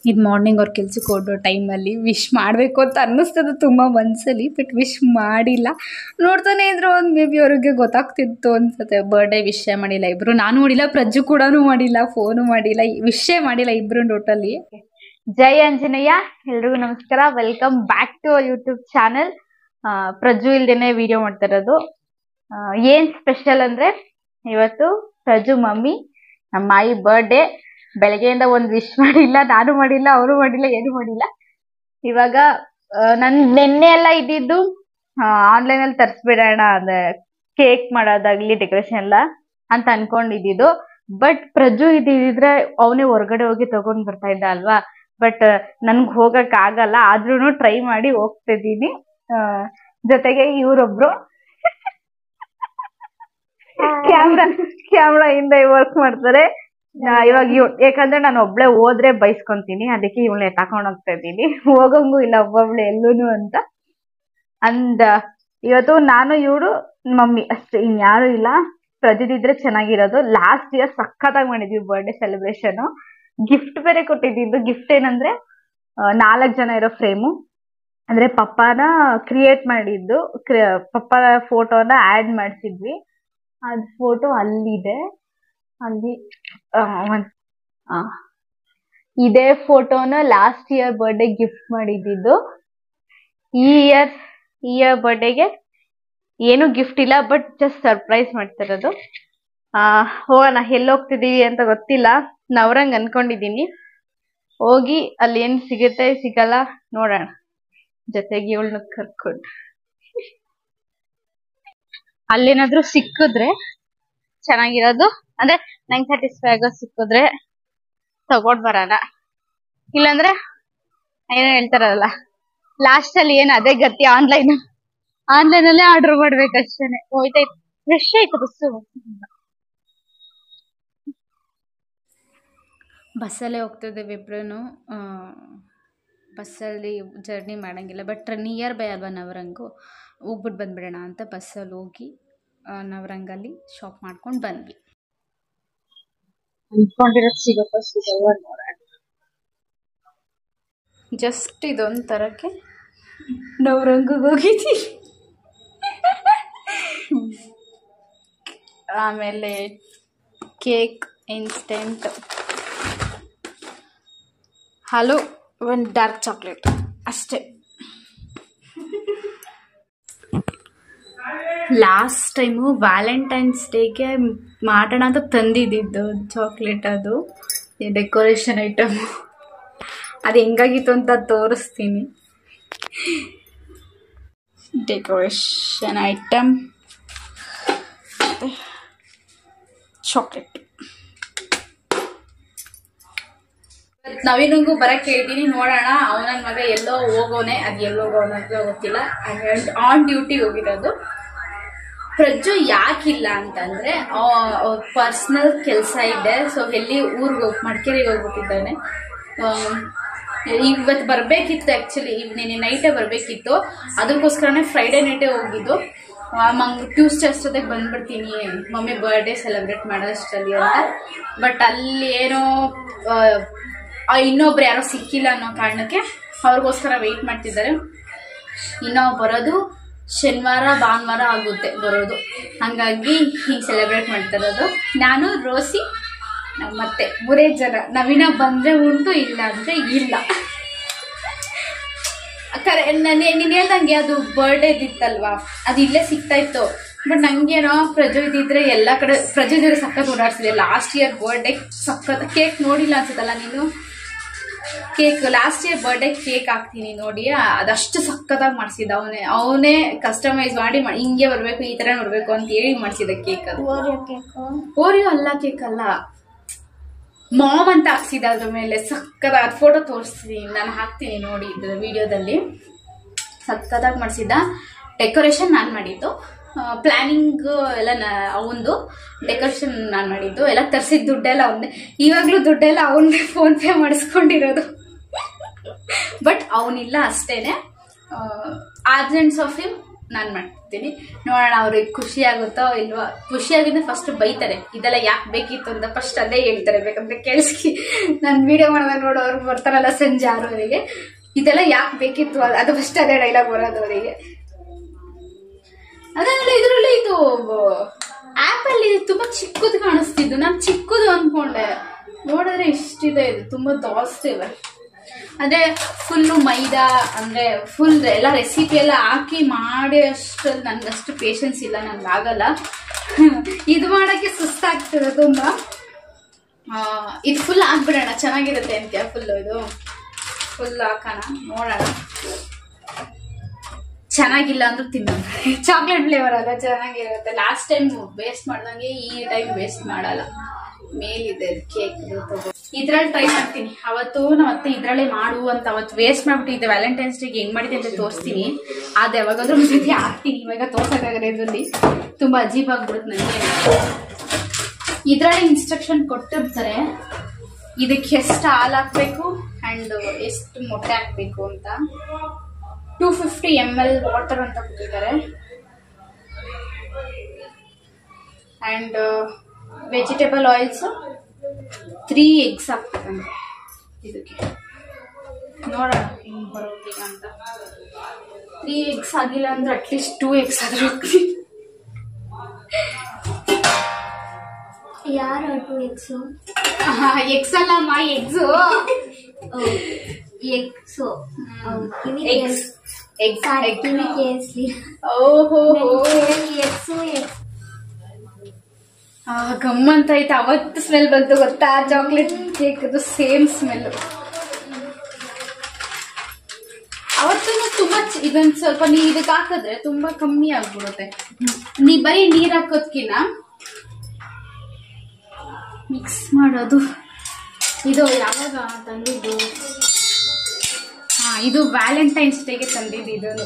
ಇದು ಮಾರ್ನಿಂಗ್ ಅವ್ರ ಕೆಲ್ಸಕ್ಕೆ ಹೊರಡೋ ಟೈಮಲ್ಲಿ ವಿಶ್ ಮಾಡಬೇಕು ಅಂತ ಅನ್ನಿಸ್ತದೆ ತುಂಬ ಮನಸ್ಸಲ್ಲಿ. ಬಟ್ ವಿಶ್ ಮಾಡಿಲ್ಲ. ನೋಡ್ತಾನೆ ಇದ್ರು ಒಂದು ಮೇ ಬಿ ಅವ್ರಿಗೆ ಗೊತ್ತಾಗ್ತಿತ್ತು ಅನ್ಸುತ್ತೆ. ಬರ್ಡೇ ವಿಶೇ ಮಾಡಿಲ್ಲ ಇಬ್ಬರು. ನಾನು ಮಾಡಿಲ್ಲ, ಪ್ರಜ್ಜು ಕೂಡ ಮಾಡಿಲ್ಲ, ಫೋನು ಮಾಡಿಲ್ಲ, ವಿಶೇ ಮಾಡಿಲ್ಲ ಇಬ್ಬರು ಟೋಟಲಿ. ಜೈ ಆಂಜನೇಯ. ಎಲ್ರಿಗೂ ನಮಸ್ಕಾರ. Welcome back to our YouTube channel. Prajju ಇಲ್ದೇನೆ ವಿಡಿಯೋ ಮಾಡ್ತಾ ಇರೋದು. ಏನ್ ಸ್ಪೆಷಲ್ ಅಂದ್ರೆ ಇವತ್ತು ಪ್ರಜ್ಜು ಮಮ್ಮಿ ನಮ್ಮ ಮಾಯಿ ಬರ್ಡೇ. ಬೆಳಗ್ಗೆಯಿಂದ ಒಂದು ವಿಶ್ ಮಾಡಿಲ್ಲ, ನಾನು ಮಾಡಿಲ್ಲ, ಅವರು ಮಾಡಿಲ್ಲ, ಏನು ಮಾಡಿಲ್ಲ. ಇವಾಗ ನನ್ ನೆನ್ನೆ ಎಲ್ಲ ಇದ್ದಿದ್ದು ಆನ್ಲೈನ್ ಅಲ್ಲಿ ತರಿಸ್ಬಿಡೋಣ, ಅದೇ ಕೇಕ್ ಮಾಡೋದಾಗ್ಲಿ ಡೆಕೋರೇಷನ್ ಎಲ್ಲ ಅಂತ ಅನ್ಕೊಂಡಿದ್ದು. ಬಟ್ ಪ್ರಜ್ಜು ಇದ್ದಿದ್ರೆ ಅವನೇ ಹೊರಗಡೆ ಹೋಗಿ ತಗೊಂಡ್ ಬರ್ತಾ ಇದ್ದ ಅಲ್ವಾ. ಬಟ್ ನನ್ಗೆ ಹೋಗಕ್ ಆಗಲ್ಲ, ಆದ್ರೂ ಟ್ರೈ ಮಾಡಿ ಹೋಗ್ತಿದ್ದೀನಿ. ಜೊತೆಗೆ ಇವ್ರೊಬ್ರು ಕ್ಯಾಮ್ರಾ ಹಿಂದೆ ವರ್ಕ್ ಮಾಡ್ತಾರೆ. ಇವಾಗ ಯಾಕಂದ್ರೆ ನಾನು ಒಬ್ಳೆ ಹೋದ್ರೆ ಬೈಸ್ಕೊಂತೀನಿ, ಅದಕ್ಕೆ ಇವಳನ್ನ ತಕೊಂಡ್ ಹೋಗ್ತಾ ಇದ್ದೀನಿ. ಹೋಗಂಗೂ ಇಲ್ಲ ಒಬ್ಬೊಬ್ಳೆ ಎಲ್ಲೂನು ಅಂತ. ಅಂಡ್ ಇವತ್ತು ನಾನು ಇವಳು ಮಮ್ಮಿ ಅಷ್ಟೇ, ಇನ್ಯಾರು ಇಲ್ಲ. ಪ್ರಜ್ಜಿದ್ರೆ ಚೆನ್ನಾಗಿರೋದು. ಲಾಸ್ಟ್ ಇಯರ್ ಸಖತ್ತಾಗಿ ಮಾಡಿದ್ವಿ ಬರ್ಡೇ ಸೆಲೆಬ್ರೇಷನ್. ಗಿಫ್ಟ್ ಬೇರೆ ಕೊಟ್ಟಿದ್ದು. ಗಿಫ್ಟ್ ಏನಂದ್ರೆ 4 ಜನ ಇರೋ ಫ್ರೇಮು. ಅಂದ್ರೆ ಪಪ್ಪಾನ ಕ್ರಿಯೇಟ್ ಮಾಡಿದ್ದು, ಪಪ್ಪ ಫೋಟೋನ ಆಡ್ ಮಾಡ್ಸಿದ್ವಿ. ಅದ್ ಫೋಟೋ ಅಲ್ಲಿದೆ. ಅಲ್ಲಿ ಇದೇ ಫೋಟೋನ ಲಾಸ್ಟ್ ಇಯರ್ ಬರ್ಡೇ ಗಿಫ್ಟ್ ಮಾಡಿದ್ದು. ಈ ಇಯರ್ ಬರ್ಡೇಗೆ ಏನು ಗಿಫ್ಟ್ ಇಲ್ಲ, ಬಟ್ ಜಸ್ಟ್ ಸರ್ಪ್ರೈಸ್ ಮಾಡ್ತಿರೋದು. ಹೋಗೋಣ. ಎಲ್ಲಿ ಹೋಗ್ತಿದೀವಿ ಅಂತ ಗೊತ್ತಿಲ್ಲ, ನವರಂಗ್ ಅನ್ಕೊಂಡಿದೀನಿ. ಹೋಗಿ ಅಲ್ಲಿ ಏನ್ ಸಿಗುತ್ತೆ ಸಿಗಲ್ಲ ನೋಡೋಣ. ಜೊತೆಗೆ ಇವಳನ್ನ ಕರ್ಕೊಂಡು ಅಲ್ಲೇನಾದ್ರೂ ಸಿಕ್ಕಿದ್ರೆ ಚೆನ್ನಾಗಿರೋದು, ಅಂದ್ರೆ ನಂಗೆ ಸ್ಯಾಟಿಸ್ಫೈ ಆಗೋ ಸಿಕ್ಕಿದ್ರೆ ತಗೊಂಡ್ ಬರೋಣ. ಇಲ್ಲಾಂದ್ರೆ ಏನೋ ಹೇಳ್ತಾರಲ್ಲ, ಲಾಸ್ಟ್ ಅಲ್ಲಿ ಏನ್ ಅದೇ ಗತಿ, ಆನ್ಲೈನ್ ಅಲ್ಲೇ ಆರ್ಡರ್ ಮಾಡ್ಬೇಕಷ್ಟೇನೆ. ಹೋಯ್ತಾಯ್ತು, ಫ್ರೆಶ್ ಆಯ್ತು ಬಸ್ಸು. ಬಸ್ಸಲ್ಲೇ ಹೋಗ್ತಿದ್ದೇವೆ ಇಬ್ರು. ಬಸ್ಸಲ್ಲಿ ಜರ್ನಿ ಮಾಡಂಗಿಲ್ಲ, ಬಟ್ ನಿಯರ್ ಬೈ ಅಲ್ವಾ ನವರಂಗು, ಹೋಗ್ಬಿಟ್ಟು ಬಂದ್ಬಿಡೋಣ ಅಂತ ಬಸ್ಸಲ್ಲಿ ಹೋಗಿ ನವರಂಗಲ್ಲಿ ಶಾಪ್ ಮಾಡ್ಕೊಂಡು ಬಂದ್ವಿ. ಅನ್ಕೊಂಡಿರೋದು ಸಿಗಪ್ಪ ಸಿಗಲ್ವ ನೋಡೋಣ. ಜಸ್ಟ್ ಇದೊಂದು ತರಕ್ಕೆ ನವರಂಗಿಗೆ ಹೋಗಿದ್ದೀವಿ. ಆಮೇಲೆ ಕೇಕ್, ಇನ್ಸ್ಟೆಂಟ್ ಹಾಲು, ಒಂದು ಡಾರ್ಕ್ ಚಾಕ್ಲೇಟ್ ಅಷ್ಟೇ. ಲಾಸ್ಟ್ ಟೈಮು ವ್ಯಾಲೆಂಟೈನ್ಸ್ ಡೇಗೆ ಮಾಡೋಣ ಅಂತ ತಂದಿದ್ದು ಚಾಕ್ಲೇಟ್. ಅದು ಡೆಕೋರೇಷನ್ ಐಟಮ್. ಅದು ಹೆಂಗಾಗಿತ್ತು ಅಂತ ತೋರಿಸ್ತೀನಿ. Decoration item chocolate. ನವೀನಂಗೂ ಬರಕ್ಕೆ ಹೇಳ್ತೀನಿ, ನೋಡೋಣ. ಅವನ ಮಗ ಎಲ್ಲೋ ಹೋಗೋನೆ, ಅದು ಎಲ್ಲೋ ಹೋಗೋಣ ಅಂತ ಗೊತ್ತಿಲ್ಲ. ಆನ್ ಡ್ಯೂಟಿ ಹೋಗಿರೋದು. ಪ್ರಜ್ಜು ಯಾಕಿಲ್ಲ ಅಂತಂದ್ರೆ ಪರ್ಸನಲ್ ಕೆಲಸ ಇದೆ. ಸೊ ಎಲ್ಲಿ ಊರಿಗೆ ಮಡಿಕೇರಿಗೆ ಹೋಗ್ಬಿಟ್ಟಿದ್ದಾನೆ. ಇವತ್ತು ಬರ್ಬೇಕಿತ್ತು, ಆಕ್ಚುಲಿ ನಿನ್ನೆ ನೈಟೇ ಬರ್ಬೇಕಿತ್ತು. ಅದಕ್ಕೋಸ್ಕರನೇ ಫ್ರೈಡೇ ನೈಟೇ ಹೋಗಿದ್ದು. ಟ್ಯೂಸ್ಡೇ ಅಷ್ಟೊತ್ತಿಗೆ ಬಂದ್ಬಿಡ್ತೀನಿ ಮಮ್ಮಿ ಬರ್ಡೇ ಸೆಲೆಬ್ರೇಟ್ ಮಾಡೋಷ್ಟರಲ್ಲಿ ಅಂತ. ಬಟ್ ಅಲ್ಲಿ ಏನೋ ಇನ್ನೊಬ್ರು ಯಾರೋ ಸಿಕ್ಕಿಲ್ಲ ಅನ್ನೋ ಕಾರಣಕ್ಕೆ ಅವ್ರಿಗೋಸ್ಕರ ವೆಯ್ಟ್ ಮಾಡ್ತಿದ್ದಾರೆ. ಇನ್ನೂ ಬರೋದು ಶನಿವಾರ ಭಾನುವಾರ ಆಗುತ್ತೆ ಬರೋದು. ಹಂಗಾಗಿ ಹೀಗೆ ಸೆಲೆಬ್ರೇಟ್ ಮಾಡ್ತಾ ಇರೋದು. ನಾನು, ರೋಸಿ, ಮತ್ತೆ 3 ಜನ. ನವೀನ ಬಂದ್ರೆ ಉಂಟು, ಇಲ್ಲ ಅಂದ್ರೆ ಇಲ್ಲ. ನೀನ್ ಹೇಳ್ದಂಗೆ ಅದು ಬರ್ಡೇದಿತ್ತಲ್ವಾ, ಅದು ಇಲ್ಲೇ ಸಿಗ್ತಾ ಇತ್ತು. ಬಟ್ ನಂಗೇನೋ ಪ್ರಜ್ಜು ಇದ್ದಿದ್ರೆ ಎಲ್ಲ ಕಡೆ ಪ್ರಜ್ಜು ಇದ್ರೆ ಸಖತ್ ಓಡಾಡ್ಸಿದೆ. ಲಾಸ್ಟ್ ಇಯರ್ ಬರ್ಡೇ ಸಖತ್ ಕೇಕ್ ನೋಡಿಲ್ಲ ಅನ್ಸುತ್ತಲ್ಲ ನೀನು. Cake last year birthday cake ಹಾಕ್ತೀನಿ ನೋಡಿ, ಅದಷ್ಟು ಸಖತ್ತಾಗಿ ಮಾಡ್ಸಿದ್ದ. ಅವನೇ ಕಸ್ಟಮೈಸ್ ಮಾಡಿ ಹಿಂಗೆ ಬರ್ಬೇಕು, ಈ ತರ ಬರ್ಬೇಕು ಅಂತ ಹೇಳಿ ಮಾಡ್ಸಿದ ಕೇಕ್. ಅದು ಓರಿಯೋ ಅಲ್ಲ, ಕೇಕ್ ಅಲ್ಲ, ಮಾಮ್ ಅಂತ ಹಾಕ್ಸಿದ. ಅದ್ರ ಮೇಲೆ ಸಖತ್ತಾಗಿ ಫೋಟೋ ತೋರಿಸ್ತೀನಿ, ನಾನು ಹಾಕ್ತೀನಿ ನೋಡಿ ವಿಡಿಯೋದಲ್ಲಿ. ಸಖತ್ತಾಗಿ ಮಾಡ್ಸಿದ್ದ. ಡೆಕೋರೇಷನ್ ನಾನು ಮಾಡಿದ್ದು, ಪ್ಲಾನಿಂಗ್ ಎಲ್ಲ ಅವಂದು, ಡೆಕೋರೇಷನ್ ನಾನು ಮಾಡಿದ್ದು. ಎಲ್ಲ ತರಿಸಿದ ದುಡ್ಡೆಲ್ಲ ಅವನ್ನೇ. ಇವಾಗ್ಲೂ ದುಡ್ಡೆಲ್ಲ ಅವನ್ನೇ ಫೋನ್ ಪೇ ಮಾಡಿಸ್ಕೊಂಡಿರೋದು. ಬಟ್ ಅವನಿಲ್ಲ ಅಷ್ಟೇನೆ. ಆಬ್ಸೆನ್ಸ್ ಆಫ್ ಹಿಮ್ ನಾನು ಮಾಡ್ತೀನಿ. ನೋಡೋಣ ಅವ್ರಿಗೆ ಖುಷಿ ಆಗುತ್ತೋ ಇಲ್ವಾ. ಖುಷಿಯಾಗಿದ್ರೆ ಫಸ್ಟ್ ಬೈತಾರೆ, ಇದೆಲ್ಲ ಯಾಕೆ ಬೇಕಿತ್ತು ಅಂತ ಫಸ್ಟ್ ಅದೇ ಹೇಳ್ತಾರೆ. ಬೇಕಂದ್ರೆ ಕೇಳಿಸ್ಕಿ, ನಾನು ವಿಡಿಯೋ ಮಾಡಿದಾಗ ನೋಡೋ ಅವ್ರಿಗೆ ಬರ್ತಾರಲ್ಲ ಸಂಜೆ 6 ಇದೆಲ್ಲ ಯಾಕೆ ಬೇಕಿತ್ತು ಅದು ಫಸ್ಟ್ ಅದೇ ಡೈಲಾಗ್ ಬರೋದು ಅವರಿಗೆ. ಅದಾದ್ರೆ ಇದರಲ್ಲಿ ಇದು ಆ್ಯಪಲ್ಲಿ ತುಂಬ ಚಿಕ್ಕದು ಕಾಣಿಸ್ತಿದ್ದು, ನಾನು ಚಿಕ್ಕದು ಅಂದ್ಕೊಂಡೆ, ನೋಡಿದ್ರೆ ಇಷ್ಟಿದೆ. ಇದು ತುಂಬ ಜಾಸ್ತಿ ಇದೆ. ಅಂದರೆ ಫುಲ್ಲು ಮೈದಾ, ಅಂದರೆ ಫುಲ್ ಎಲ್ಲ ರೆಸಿಪಿ ಎಲ್ಲ ಹಾಕಿ ಮಾಡಿ ಅಷ್ಟರಲ್ಲಿ ನನಗಷ್ಟು ಪೇಷನ್ಸ್ ಇಲ್ಲ, ನನಗಾಗಲ್ಲ. ಇದು ಮಾಡೋಕ್ಕೆ ಸುಸ್ತಾಗ್ತದೆ ತುಂಬ. ಇದು ಫುಲ್ ಹಾಕ್ಬಿಡೋಣ, ಚೆನ್ನಾಗಿರುತ್ತೆ ಅಂತ್ಯ. ಇದು ಫುಲ್ ಹಾಕೋಣ, ನೋಡೋಣ. ಚೆನ್ನಾಗಿಲ್ಲ ಅಂದ್ರೂ ತಿನ್ನೋಣ. ಚಾಕ್ಲೇಟ್ ಫ್ಲೇವರ್ ಅಲ್ಲ, ಚೆನ್ನಾಗಿರುತ್ತೆ. ಲಾಸ್ಟ್ ಟೈಮ್ ವೇಸ್ಟ್ ಮಾಡ್ದಂಗೆ ಈ ಟೈಮ್ ವೇಸ್ಟ್ ಮಾಡಲ್ಲ. ಮೇಲಿದೆ ಕೇಕ್ ಇದ್ರಲ್ಲಿ ಟ್ರೈ ಮಾಡ್ತೀನಿ. ಅವತ್ತು ನಾವು ಅತ್ತೆ ಇದ್ರಲ್ಲೇ ಮಾಡು ಅಂತ ಅವತ್ತು ವೇಸ್ಟ್ ಮಾಡ್ಬಿಟ್ಟಿದ್ದೆ. ವ್ಯಾಲೆಂಟೈನ್ಸ್ ಡೇಗೆ ಹೆಂಗ್ ಮಾಡಿದೆ ಅಂತ ತೋರಿಸ್ತೀನಿ. ಅದು ಯಾವಾಗಾದ್ರೂ ಒಂದ್ಸತಿ ಹಾಕ್ತೀನಿ, ಇವಾಗ ತೋರ್ಸಕ್ಕಾಗಲ್ಲ. ಇದರಲ್ಲಿ ತುಂಬಾ ಅಜೀಬ್ ಆಗ್ಬಿಡುತ್ತೆ ನನಗೆ. ಇದ್ರಲ್ಲಿ ಇನ್ಸ್ಟ್ರಕ್ಷನ್ ಕೊಟ್ಟಿರ್ತಾರೆ, ಇದಕ್ಕೆ ಎಷ್ಟು ಹಾಲು ಹಾಕ್ಬೇಕು ಅಂಡ್ ಎಷ್ಟು ಮೊಟ್ಟೆ ಹಾಕ್ಬೇಕು ಅಂತ. 250 ml ವಾಟರ್ ಅಂತ ಕೊಟ್ಟಿದ್ದಾರೆ. ಅಂಡ್ ವೆಜಿಟೇಬಲ್ ಆಯಿಲ್ಸ್ 3 eggs ಹಾಕ್ಬೇಕಂದ್ರೆ ಇದಕ್ಕೆ. ನೋಡೋಣ ಹಿಂಗ್ ಬರೋದೀಗ ಅಂತ. 3 eggs ಆಗಿಲ್ಲ ಅಂದ್ರೆ ಅಟ್ಲೀಸ್ಟ್ 2 eggs ಆದ್ರೂ ಹಾಕ್ತೀನಿ. ಯಾರು 2 eggs? ಎಗ್ಸ್ ಅಲ್ಲಮ್ಮ, ಎಗ್ಸು. ಗಮ್ಮಂತ ಐತೆ. ಅವತ್ತು ಸ್ಮೆಲ್ ಬಂತು ಗೊತ್ತಾ, ಚಾಕ್ಲೇಟ್ ಕೇಕ್ ಸೇಮ್ ಸ್ಮೆಲ್. ಅವತ್ತು ತುಂಬಾ ಇದೊಂದು ಸ್ವಲ್ಪ ಇದಕ್ಕೆ ಹಾಕಿದ್ರೆ ತುಂಬಾ ಕಮ್ಮಿ ಆಗ್ಬಿಡುತ್ತೆ. ನೀ ಬರೀ ನೀರ್ ಹಾಕೋದ್ಕಿನ್ನ ಮಿಕ್ಸ್ ಮಾಡೋದು. ಇದು ಯಾವಾಗ ತಂದಿದ್ದು? ಇದು ವ್ಯಾಲೆಂಟೈನ್ಸ್ ಡೇಗೆ ತಂದಿದ್ದು. ಇದನ್ನು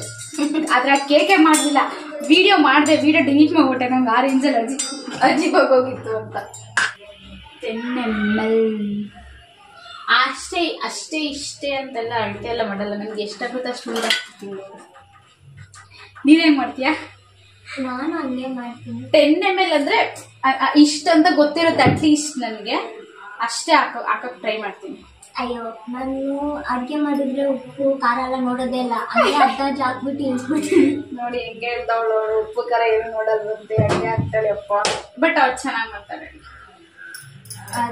ಆದ್ರೆ ಕೇಕೆ ಮಾಡಲಿಲ್ಲ, ವಿಡಿಯೋ ಮಾಡಿದೆ, ವಿಡಿಯೋ ಡಿಲೀಟ್ ಮಾಡ್ಬಿಟ್ಟೆ. ನಂಗೆ ಆ ರೇಂಜಲ್ಲಿ ಅಜೀಬಾಗಿ ಹೋಗಿತ್ತು ಅಂತ. 10 ml ಅಷ್ಟೇ ಇಷ್ಟೇ ಅಂತೆಲ್ಲ ಅಳತೆ ಎಲ್ಲ ಮಾಡಲ್ಲ. ನನಗೆ ಎಷ್ಟಾಗುತ್ತೆ ಅಷ್ಟು ನೀರು ಹಾಕ್ತೀನಿ. ನೀನೇನ್ ಮಾಡ್ತೀಯಾ? ನಾನು ಹಂಗೆ ಮಾಡ್ತೀನಿ. 10 ml ಅಂದ್ರೆ ಇಷ್ಟ ಅಂತ ಗೊತ್ತಿರುತ್ತೆ ಅಟ್ಲೀಸ್ಟ್ ನನಗೆ. ಅಷ್ಟೇ ಹಾಕಕ್ ಟ್ರೈ ಮಾಡ್ತೀನಿ. ಅಯ್ಯೋ, ನಾನು ಅಡ್ಗೆ ಮಾಡಿದ್ರೆ ಉಪ್ಪು ಖಾರ ಎಲ್ಲ ನೋಡೋದೇ ಇಲ್ಲ. ಅದೇ ಅರ್ಧ ಹಾಕ್ಬಿಟ್ಟು ಇಳಿಸ್ಬಿಡ್ತೀನಿ. ನೋಡಿ ಹೆಂಗೆ ಹೇಳ್ತಾವಳು, ಉಪ್ಪು ಖಾರ ಏನು ನೋಡಲ್ವಂತೆ, ಅಡ್ಗೆ ಹಾಕ್ತಾಳೆ ಅಪ್ಪ. ಬಟ್ ಅವ್ರು ಚೆನ್ನಾಗಿ ಮಾಡ್ತಾರೆ.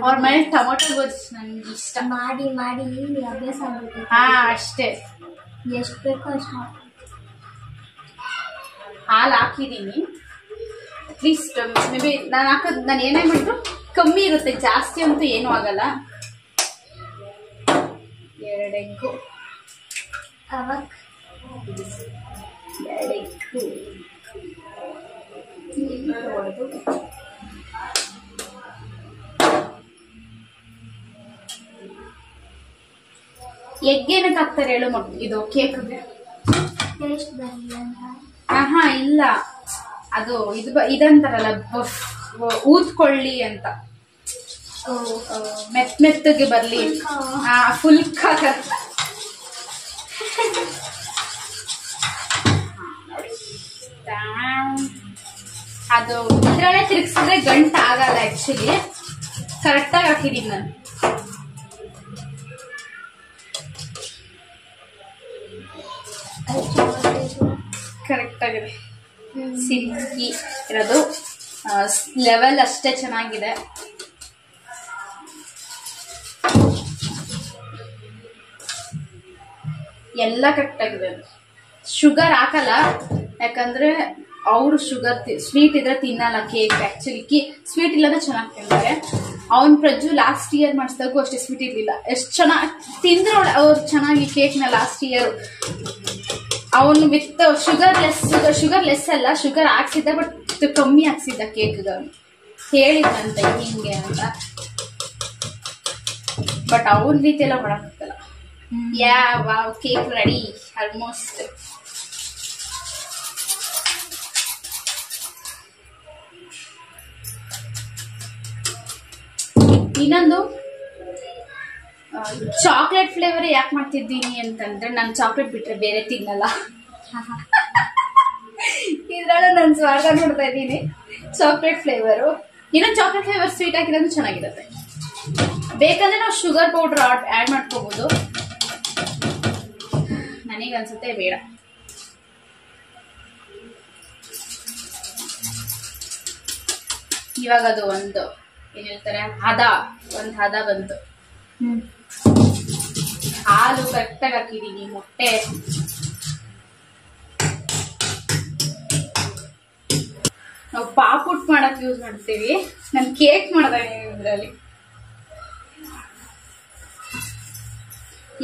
ಅವ್ರ ಮನೆ ಟೊಮೊಟೊ ಗೊಜ್ಜು ನನ್ಗೆ ಇಷ್ಟ. ಮಾಡಿ ಮಾಡಿ ಅಭ್ಯಾಸ ಆಗ್ಬಿಟ್ಟು. ಅಷ್ಟೇ, ಎಷ್ಟು ಬೇಕೋ ಅಷ್ಟು ಹಾಲು ಹಾಕಿದೀನಿ. ಅಟ್ಲೀಸ್ಟ್ ಮೇ ಬಿ ನಾನು ಏನೇ ಮಾಡಿದ್ರು ಕಮ್ಮಿ ಇರುತ್ತೆ, ಜಾಸ್ತಿ ಅಂತೂ ಏನೂ ಆಗಲ್ಲ. 2 ಎಗ್ಗು, 2 ಎಗ್ಗು ಎಗ್ ಏನಕ್ಕೆ ಹಾಕ್ತಾರೆ ಹೇಳು? ಇದು ಕೇಕ್ಗೆ ಟೇಸ್ಟ್ ಬರಲ್ಲ ಅಂತ. ಇಲ್ಲ, ಅದು ಇದಂತಾರಲ್ಲ ಊದ್ಕೊಳ್ಳಿ ಅಂತ, ಮೆತ್ತಗೆ ಬರ್ಲಿ, ಫುಲ್ಕ. ಅದು ಇದ್ರಲ್ಲೇ ತಿರುಗಿಸಿದ್ರೆ ಗಂಟು ಆಗಲ್ಲ. ಆಕ್ಚುಲಿ ಕರೆಕ್ಟಾಗಿ ಹಾಕಿದೀನಿ ನಾನು. ಕರೆಕ್ಟ್ ಆಗಿದೆ, ಸಿಲ್ಕಿ ಇರೋದು. ಲೆವೆಲ್ ಅಷ್ಟೇ ಚೆನ್ನಾಗಿದೆ. ಎಲ್ಲ ಕರೆಕ್ಟ್ ಆಗಿದೆ. ಶುಗರ್ ಹಾಕಲ್ಲ, ಯಾಕಂದ್ರೆ ಅವರು ಶುಗರ್ ಸ್ವೀಟ್ ಇದ್ರೆ ತಿನ್ನಲ್ಲ ಕೇಕ್. ಆಕ್ಚುಲಿ ಸ್ವೀಟ್ ಇಲ್ಲದ್ರೆ ಚೆನ್ನಾಗಿ ತಿಂತಾರೆ. ಅವನ್ ಪ್ರಜ್ಜು ಲಾಸ್ಟ್ ಇಯರ್ ಮಾಡಿಸಿದಾಗೂ ಅಷ್ಟೇ ಸ್ವೀಟ್ ಇರ್ಲಿಲ್ಲ. ಎಷ್ಟು ಚೆನ್ನಾಗಿ ತಿಂದ್ರೆ ಅವ್ರು ಚೆನ್ನಾಗಿ ಕೇಕ್ನ. ಲಾಸ್ಟ್ ಇಯರ್ ಅವನು ವಿತ್ ಶುಗರ್ ಲೆಸ್ ಅಲ್ಲ, ಶುಗರ್ ಹಾಕ್ಸಿದ್ದ, ಬಟ್ ಕಮ್ಮಿ ಹಾಕ್ಸಿದ್ದ ಕೇಕ್ಗೆ. ಹೇಳಿದ್ರಂತೆ ಹಿಂಗೆ ಅಂತ, ಬಟ್ ಅವ್ರ ರೀತಿ ಎಲ್ಲ ಮಾಡಕ್ಕಾಗಲ್ಲ. Wow, cake ready almost. ಇನ್ನೊಂದು ಚಾಕ್ಲೇಟ್ ಫ್ಲೇವರ್ ಯಾಕೆ ಮಾಡ್ತಿದ್ದೀನಿ ಅಂತಂದ್ರೆ, ನಾನು ಚಾಕ್ಲೇಟ್ ಬಿಟ್ರೆ ಬೇರೆ ತಿನ್ನಲ್ಲ. ಇದ್ರಲ್ಲೂ ನಾನು ಸ್ವಾರ್ಥ ನೋಡ್ತಾ ಇದ್ದೀನಿ. ಚಾಕ್ಲೇಟ್ ಫ್ಲೇವರು, ಇನ್ನೊಂದು ಚಾಕ್ಲೇಟ್ ಫ್ಲೇವರ್ ಸ್ವೀಟ್ ಹಾಕಿರೋದು ಚೆನ್ನಾಗಿರುತ್ತೆ. ಬೇಕಂದ್ರೆ ನಾವು ಶುಗರ್ ಪೌಡ್ರ್ ಆ್ಯಡ್ ಮಾಡ್ಕೋಬೋದು. ನನಗನ್ಸುತ್ತೆ ಬೇಡ. ಇವಾಗ ಅದು ಒಂದು ಏನ್ ಹೇಳ್ತಾರೆ ಒಂದು ಹದ ಬಂತು. ಹಾಲು ಕರೆಕ್ಟಾಗಿ ಹಾಕಿದೀನಿ. ಮೊಟ್ಟೆ ನಾವು ಪಾಪುಟ್ ಮಾಡಕ್ ಯೂಸ್ ಮಾಡ್ತೀವಿ. ನಾನು ಕೇಕ್ ಮಾಡ್ದೆ ಇದರಲ್ಲಿ.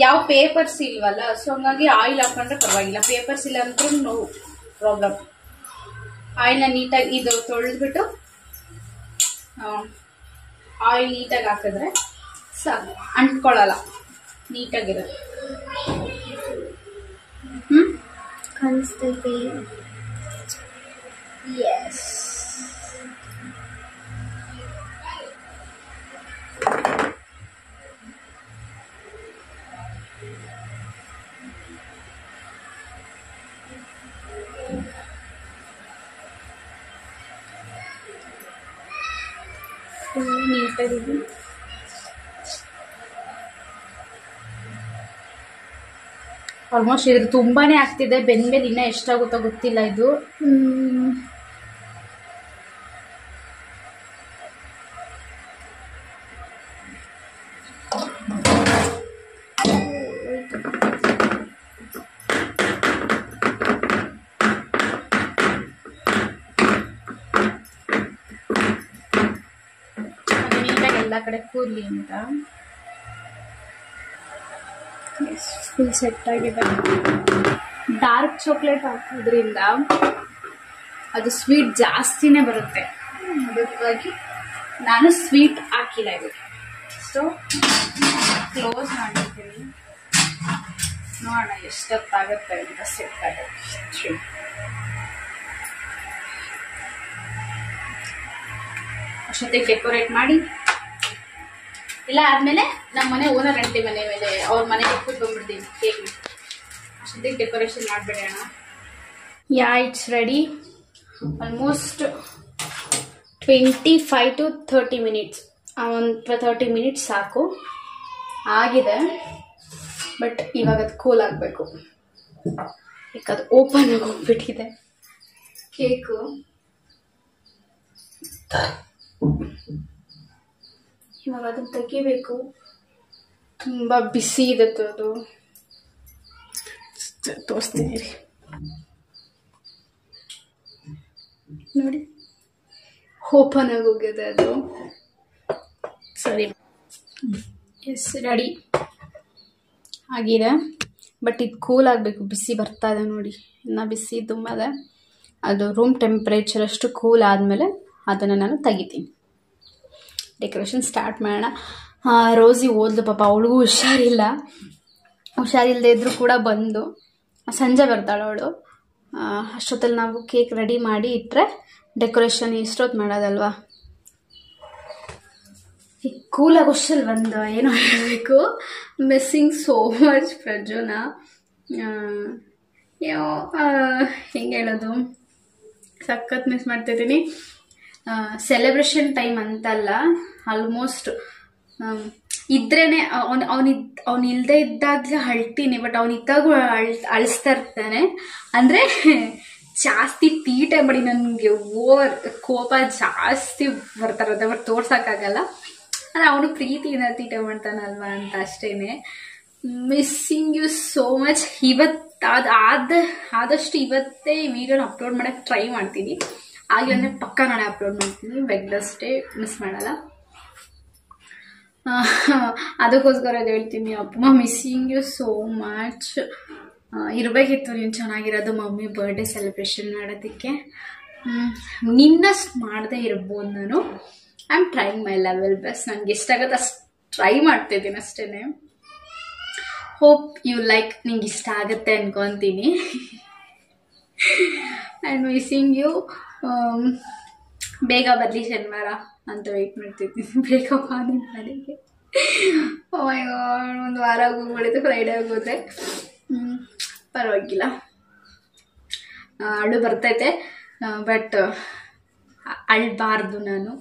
ಯಾವ ಪೇಪರ್ಸ್ ಇಲ್ವಲ್ಲ, ಸೊ ಹಂಗಾಗಿ ಆಯಿಲ್ ಹಾಕೊಂಡ್ರೆ ಪರವಾಗಿಲ್ಲ. ಪೇಪರ್ಸ್ ಇಲ್ಲ ಅಂದ್ರೂ ನೋ ಪ್ರಾಬ್ಲಮ್. ಆಯಿಲ್ನ ನೀಟಾಗಿ ಇದು ತೊಳೆದ್ಬಿಟ್ಟು ಆಯಿಲ್ ನೀಟಾಗಿ ಹಾಕಿದ್ರೆ ಸಾಕು, ಅಂಟ್ಕೊಳ್ಳಲ್ಲ, ನೀಟಾಗಿರುತ್ತೆ. ಕಾಣಿಸ್ತೈತೆ. ಎಸ್, ನೀಟಾಗಿದೆ. ಆಲ್ಮೋಸ್ಟ್ ಇದ್ರ ತುಂಬಾನೇ ಆಗ್ತಿದೆ. ಬೆಂದ್ಮೇಲೆ ಇನ್ನ ಎಷ್ಟಾಗುತ್ತೋ ಗೊತ್ತಿಲ್ಲ. ಇದು ನೀಟಾಗಿ ಎಲ್ಲ ಕಡೆ ಕೂರ್ಲಿ ಅಂತ ಫುಲ್ ಸೆಟ್ ಆಗಿದೆ. ಡಾರ್ಕ್ ಚಾಕ್ಲೇಟ್ ಹಾಕೋದ್ರಿಂದ ಅದು ಸ್ವೀಟ್ ಜಾಸ್ತಿನೇ ಬರುತ್ತೆ. ಅದಕ್ಕಾಗಿ ನಾನು ಸ್ವೀಟ್ ಹಾಕಿಲ್ಲ ಇದಕ್ಕೆ. ಸೊ ಕ್ಲೋಸ್ ಮಾಡಿರ್ತೀನಿ, ನೋಡೋಣ ಎಷ್ಟೊತ್ತಾಗುತ್ತೆ ಅಂತ ಸೆಟ್ ಆಗುತ್ತೆ. ಅಷ್ಟೊತ್ತಿಗೆ ಡೆಕೋರೇಟ್ ಮಾಡಿ ಎಲ್ಲ ಆದ್ಮೇಲೆ ನಮ್ಮ ಮನೆ ಓನರ್ ಆಂಟಿ ಮನೆ ಮೇಲೆ ಅವ್ರ ಮನೆಗೆ ಇಟ್ಬಿಟ್ಟು ಬಂದ್ಬಿಡ್ತೀನಿ ಕೇಕ್. ಅಷ್ಟೊತ್ತಿಗೆ ಡೆಕೋರೇಷನ್ ಮಾಡಿಬಿಡೋಣ. It's ready. Almost 25 to 30 minutes. ಒಂದು 30 minutes ಸಾಕು. ಆಗಿದೆ, ಬಟ್ ಇವಾಗ ಅದು ಕೂಲ್ ಆಗಬೇಕು. ಈಗ ಅದು ಓಪನ್ ಆಗಿ ಹೋಗ್ಬಿಟ್ಟಿದೆ ಕೇಕು. ಇವಾಗ ಅದನ್ನು ತೆಗಿಬೇಕು. ತುಂಬ ಬಿಸಿ ಇದೆ ಅದು. ತೋರಿಸ್ತೀನಿ ನೋಡಿ, ಓಪನ್ ಆಗಿ ಹೋಗಿದೆ ಅದು. ಸರಿ, ಎಸ್ ರೆಡಿ ಆಗಿದೆ. ಬಟ್ ಇದು ಕೂಲ್ ಆಗಬೇಕು. ಬಿಸಿ ಬರ್ತಾ ಇದೆ ನೋಡಿ, ಇನ್ನು ಬಿಸಿ ತುಂಬ ಇದೆ. ಅದು ರೂಮ್ ಟೆಂಪ್ರೇಚರ್ ಅಷ್ಟು ಕೂಲ್ ಆದಮೇಲೆ ಅದನ್ನು ನಾನು ತೆಗಿತೀನಿ. ಡೆಕೋರೇಷನ್ ಸ್ಟಾರ್ಟ್ ಮಾಡೋಣ. ರೋಸಿ ಓದ್ಲು ಪಾಪ, ಅವಳಿಗೂ ಹುಷಾರಿಲ್ಲದೆ ಇದ್ರೂ ಕೂಡ ಬಂದು ಸಂಜೆ ಬರ್ತಾಳೆ ಅವಳು. ಅಷ್ಟೊತ್ತಲ್ಲಿ ನಾವು ಕೇಕ್ ರೆಡಿ ಮಾಡಿ ಇಟ್ಟರೆ ಡೆಕೋರೇಷನ್ ಎಷ್ಟೊತ್ತು ಮಾಡೋದಲ್ವಾ. ಈಗ ಕೂಲಾಗೋಷ್ಟಲ್ಲಿ ಒಂದು ಏನೋ ಹೇಳಬೇಕು. ಮಿಸ್ಸಿಂಗ್ ಸೋ ಮಚ್ ಪ್ರಜುನ. ಹೆಂಗೆ ಹೇಳೋದು, ಸಖತ್ ಮಿಸ್ ಮಾಡ್ತಿದ್ದೀನಿ. ಸೆಲೆಬ್ರೇಷನ್ ಟೈಮ್ ಅಂತಲ್ಲ, ಆಲ್ಮೋಸ್ಟ್ ಇದ್ರೇನೆ ಅವ್ನು ಇಲ್ಲದೆ ಇದ್ದಾಗಲೇ ಅಳ್ತೀನಿ. ಬಟ್ ಅವನಿದ್ದಾಗೂ ಅಳಿಸ್ತಾ ಇರ್ತಾನೆ. ಅಂದರೆ ಜಾಸ್ತಿ ತೀಟೆ ಮಾಡಿ ನನಗೆ ಓವರ್ ಕೋಪ ಜಾಸ್ತಿ ಬರ್ತಾರತ್ತೆ. ಬಟ್ ತೋರ್ಸೋಕ್ಕಾಗಲ್ಲ. ಅಂದರೆ ಅವನು ಪ್ರೀತಿಯಿಂದ ತೀಟೆ ಮಾಡ್ತಾನಲ್ವಾ ಅಂತ ಅಷ್ಟೇನೆ. Missing you so much. ಆದಷ್ಟು ಇವತ್ತೇ ಈ ವಿಡಿಯೋನ ಅಪ್ಲೋಡ್ ಮಾಡೋಕ್ಕೆ ಟ್ರೈ ಮಾಡ್ತೀನಿ. ಆಗಲಂದರೆ ಪಕ್ಕ ನಾಳೆ ಅಪ್ಲೋಡ್ ಮಾಡ್ತೀನಿ. ವೆಡ್ನೆಸ್ಡೇ ಮಿಸ್ ಮಾಡಲ್ಲ. ಅದಕ್ಕೋಸ್ಕರ ಹೇಳ್ತೀನಿ, ಅಪ್ಪ ಮಿಸ್ಸಿಂಗ್ ಯು ಸೋ ಮಚ್. ಇರಬೇಕಿತ್ತು ನೀನು ಚೆನ್ನಾಗಿರೋದು ಮಮ್ಮಿ ಬರ್ಡೇ ಸೆಲೆಬ್ರೇಷನ್ ಮಾಡೋದಕ್ಕೆ. ನಿನ್ನಷ್ಟು ಮಾಡದೇ ಇರ್ಬೋದು ನಾನು. I am trying my level best. ನನಗೆ ಎಷ್ಟಾಗುತ್ತೆ ಅಷ್ಟು ಟ್ರೈ ಮಾಡ್ತಿದ್ದೀನಿ ಅಷ್ಟೇ. Hope you like. ನಿಂಗೆ ಇಷ್ಟ ಆಗುತ್ತೆ ಅನ್ಕೊತೀನಿ. And missing you. ಬೇಗ ಬರಲಿ ಶನಿವಾರ ಅಂತ ವೆಯ್ಟ್ ಮಾಡ್ತಿದ್ದೀನಿ. ಬೇಗ ಬಾ ನಿಮ್ಮ ಮನೆಗೆ. ಓ ಮೈ ಗಾಡ್, ಒಂದು ವಾರ ಹೋಗ್ಬಿಡುತ್ತೆ. ಫ್ರೈಡೇ ಹೋಗೋದ್ರೆ ಪರವಾಗಿಲ್ಲ. ಅಳು ಬರ್ತೈತೆ, ಬಟ್ ಅಳ್ಬಾರ್ದು ನಾನು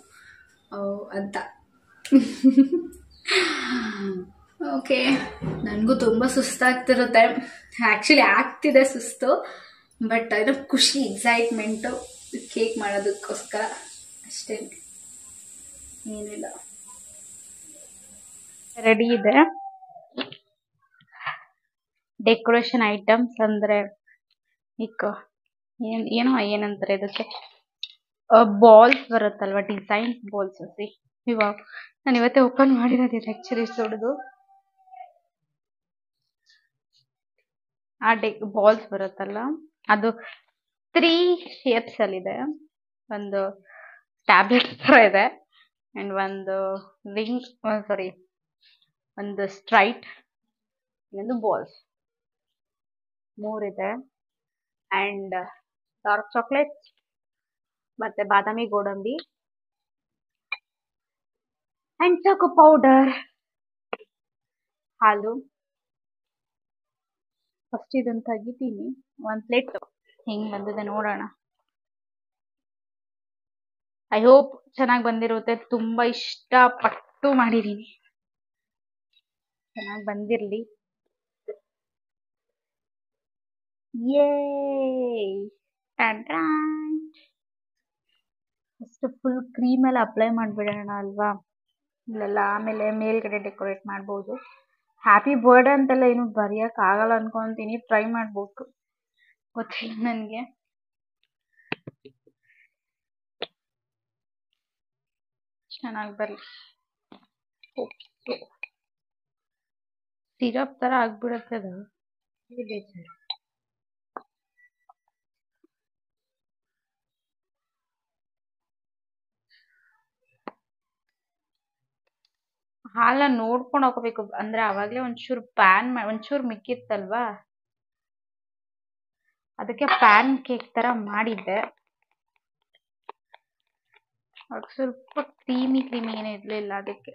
ಅಂತ. ಓಕೆ, ನನಗೂ ತುಂಬ ಸುಸ್ತಾಗ್ತಿರುತ್ತೆ. ಆ್ಯಕ್ಚುಲಿ ಆಗ್ತಿದೆ ಸುಸ್ತು, ಬಟ್ ಏನೋ ಖುಷಿ, ಎಕ್ಸೈಟ್ಮೆಂಟು ಕೇಕ್ ಮಾಡೋದಕ್ಕೋಸ್ಕರ ಅಷ್ಟೇ, ಏನಿಲ್ಲ. ರೆಡಿ ಇದೆ. ಡೆಕೋರೇಷನ್ ಐಟಮ್ಸ್ ಅಂದರೆ ಏನಂತಾರೆ ಇದಕ್ಕೆ, ಬಾಲ್ಸ್ ಬರುತ್ತಲ್ವ, ಡಿಸೈನ್ಸ್ ಬಾಲ್ಸ್. ಇವಾಗ ನಾನು ಇವತ್ತೇ ಓಪನ್ ಮಾಡಿರೋದಿಲ್ಲ ಆ್ಯಕ್ಚುಲಿ ದೊಡ್ಡದು. ಆ ಬಾಲ್ಸ್ ಬರುತ್ತಲ್ಲ, ಅದು 3 ಶೇಪ್ಸ್ ಅಲ್ಲಿದೆ. ಒಂದು ಟ್ಯಾಬ್ಲೆಟ್ ಥರ ಇದೆ, ಆ್ಯಂಡ್ ಒಂದು ರಿಂಗ್, ಸಾರಿ, ಒಂದು ಸ್ಟ್ರೈಟ್, ಇನ್ನೊಂದು ಬಾಲ್ಸ್, 3 ಇದೆ. ಆ್ಯಂಡ್ ಡಾರ್ಕ್ ಚಾಕ್ಲೇಟ್ ಮತ್ತೆ ಬಾದಾಮಿ ಗೋಡಂಬಿ ಆ್ಯಂಡ್ ಚಾಕೋ ಪೌಡರ್, ಹಾಲು. ಫಸ್ಟ್ ಇದನ್ನು ತೆಗಿತೀನಿ. 1 ಪ್ಲೇಟ್ ಹೆಂಗೆ ಬಂದಿದೆ ನೋಡೋಣ. ಐ ಹೋಪ್ ಚೆನ್ನಾಗಿ ಬಂದಿರುತ್ತೆ. ತುಂಬ ಇಷ್ಟಪಟ್ಟು ಮಾಡಿದ್ದೀನಿ, ಚೆನ್ನಾಗಿ ಬಂದಿರಲಿ. ಯೇ ಫಸ್ಟ್ ಫುಲ್ ಕ್ರೀಮ್ ಎಲ್ಲ ಅಪ್ಲೈ ಮಾಡಿಬಿಡೋಣ ಅಲ್ವಾ, ಇಲ್ಲೆಲ್ಲ ಆಮೇಲೆ ಮೇಲ್ಗಡೆ ಡೆಕೋರೇಟ್ ಮಾಡ್ಬೋದು. ಹ್ಯಾಪಿ ಬರ್ಡೇ ಅಂತೆಲ್ಲ ಏನು ಬರೆಯೋಕ್ಕಾಗಲ್ಲ ಅನ್ಕೊತೀನಿ, ಟ್ರೈ ಮಾಡ್ಬೇಕು, ಗೊತ್ತಿಲ್ಲ ನನಗೆ. ಚೆನ್ನಾಗಿ ಬರಲಿ. ಸಿರಪ್ ಥರ ಆಗ್ಬಿಡುತ್ತೆ ಅದು, ಬೇಜಾರು. ಹಾಲ ನೋಡ್ಕೊಂಡು ಹಾಕೋಬೇಕು, ಅಂದ್ರೆ ಅವಾಗಲೇ ಒಂಚೂರು ಒಂಚೂರು ಮಿಕ್ಕಿತ್ತಲ್ವಾ, ಅದಕ್ಕೆ ಪ್ಯಾನ್ ಕೇಕ್ ಥರ ಮಾಡಿದ್ದೆ. ಸ್ವಲ್ಪ ಕ್ರೀಮಿ ಏನು ಇರಲಿಲ್ಲ, ಅದಕ್ಕೆ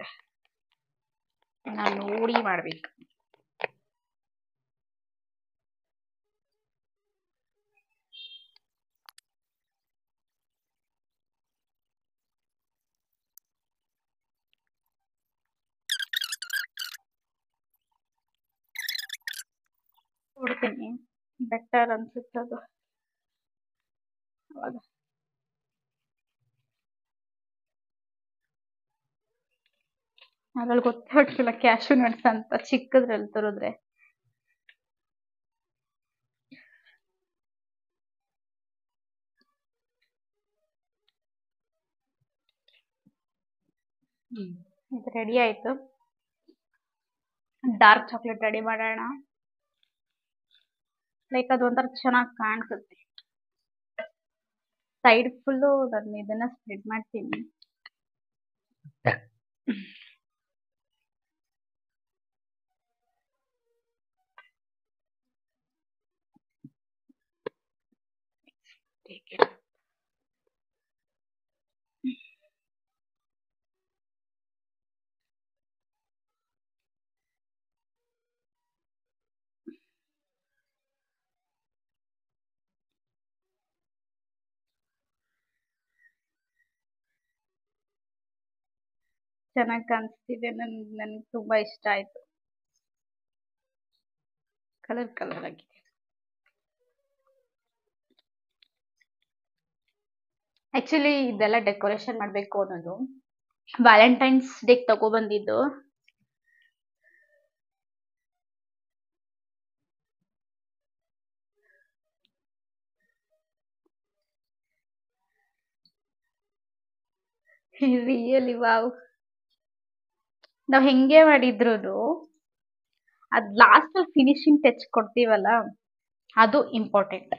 ನಾನು ನೋಡಿ ಮಾಡಬೇಕು. ಕೊಡ್ತೀನಿ, ಬೆಟರ್ ಅನ್ಸುತ್ತದು ಅವಾಗ. ಅದ್ರಲ್ಲಿ ಗೊತ್ತಾಗ್ತಿಲ್ಲ ಕ್ಯಾಶು ನಟ್ಸ್ ಅಂತ ಚಿಕ್ಕದ್ರಲ್ಲಿ ತರೋದ್ರೆ. ಇದು ರೆಡಿ ಆಯ್ತು. ಡಾರ್ಕ್ ಚಾಕ್ಲೇಟ್ ರೆಡಿ ಮಾಡೋಣ. ಲೈಕ್ ಅದು ಒಂಥರ ಚೆನ್ನಾಗಿ ಕಾಣಿಸುತ್ತೆ. ಸೈಡ್ ಫುಲ್ಲು ನಾನು ಇದನ್ನ ಸ್ಪ್ರೆಡ್ ಮಾಡ್ತೀನಿ. ಚೆನ್ನಾಗಿ ಕಾಣಿಸ್ತಿದೆ, ನನಗೆ ತುಂಬಾ ಇಷ್ಟ ಆಯ್ತು. ಕಲರ್ ಆಗಿದೆ. ಆಕ್ಚುಲಿ ಇದೆಲ್ಲ ಡೆಕೋರೇಷನ್ ಮಾಡಬೇಕು ಅನ್ನೋದು ವ್ಯಾಲೆಂಟೈನ್ಸ್ ಡೇಗೆ ತಗೊಬಂದಿದ್ದು. Really wow. ನಾವು ಹೆಂಗೆ ಮಾಡಿದ್ರು ಅದು ಲಾಸ್ಟ್ ಅಲ್ಲಿ ಫಿನಿಶಿಂಗ್ ಟಚ್ ಕೊಡ್ತೀವಲ್ಲ, ಅದು ಇಂಪಾರ್ಟೆಂಟ್.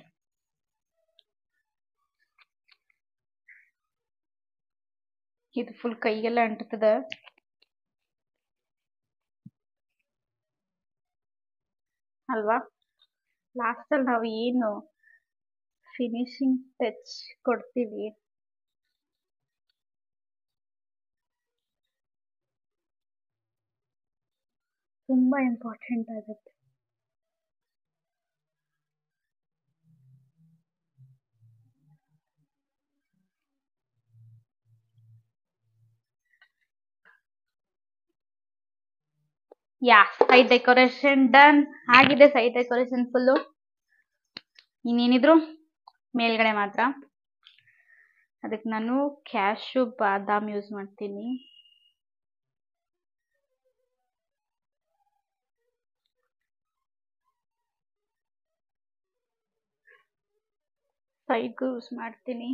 ಇದು ಫುಲ್ ಕೈಗೆಲ್ಲ ಅಂಟುತ್ತದೆ ಅಲ್ವಾ. ಲಾಸ್ಟ್ ಅಲ್ಲಿ ನಾವು ಏನು ಫಿನಿಶಿಂಗ್ ಟಚ್ ಕೊಡ್ತೀವಿ ತುಂಬಾ ಇಂಪಾರ್ಟೆಂಟ್ ಆಗುತ್ತೆ. ಯಾ ಸೈಡ್ ಡೆಕೋರೇಷನ್ ಡನ್ ಆಗಿದೆ. Side decoration full. ಇನ್ನೇನಿದ್ರು ಮೇಲ್ಗಡೆ ಮಾತ್ರ. ಅದಕ್ಕೆ ನಾನು ಕ್ಯಾಶು ಬಾದಾಮ್ ಯೂಸ್ ಮಾಡ್ತೀನಿ. ಸೈಡ್ಗೂ ಯೂಸ್ ಮಾಡ್ತೀನಿ.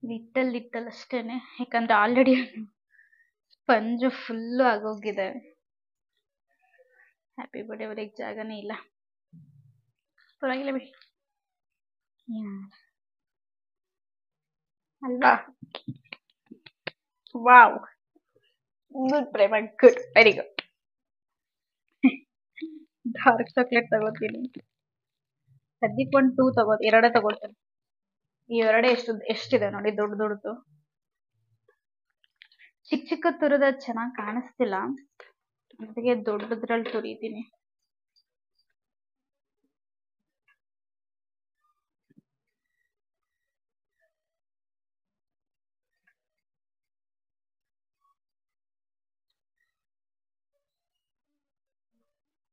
ಲಿಟ್ಟಲ್ ಅಷ್ಟೇನೆ, ಯಾಕಂದ್ರೆ ಆಲ್ರೆಡಿ ಸ್ಪಂಜ್ ಫುಲ್ಲು ಆಗೋಗಿದೆ. ಹ್ಯಾಪಿ ಬರ್ಡೇ ಅವರಿಗೆ ಜಾಗನೇ ಇಲ್ಲ. ಪರವಾಗಿಲ್ಲ ಬಿಡಿ ಅಲ್ವಾ. Wow, good Prema, good, very good. Dark chocolate ತಗೋತೀನಿ. ಸದ್ಯಕ್ಕೆ ಒಂದು 2 ಎರಡೇ ತಗೋತೀನಿ. ಈ ಎರಡೇ ಎಷ್ಟಿದೆ ನೋಡಿ, ದೊಡ್ಡದು. ಚಿಕ್ಕ ತುರಿದ ಚೆನ್ನಾಗಿ ಕಾಣಿಸ್ತಿಲ್ಲ, ಅದಕ್ಕೆ ದೊಡ್ಡದ್ರಲ್ಲಿ ತುರಿತೀನಿ.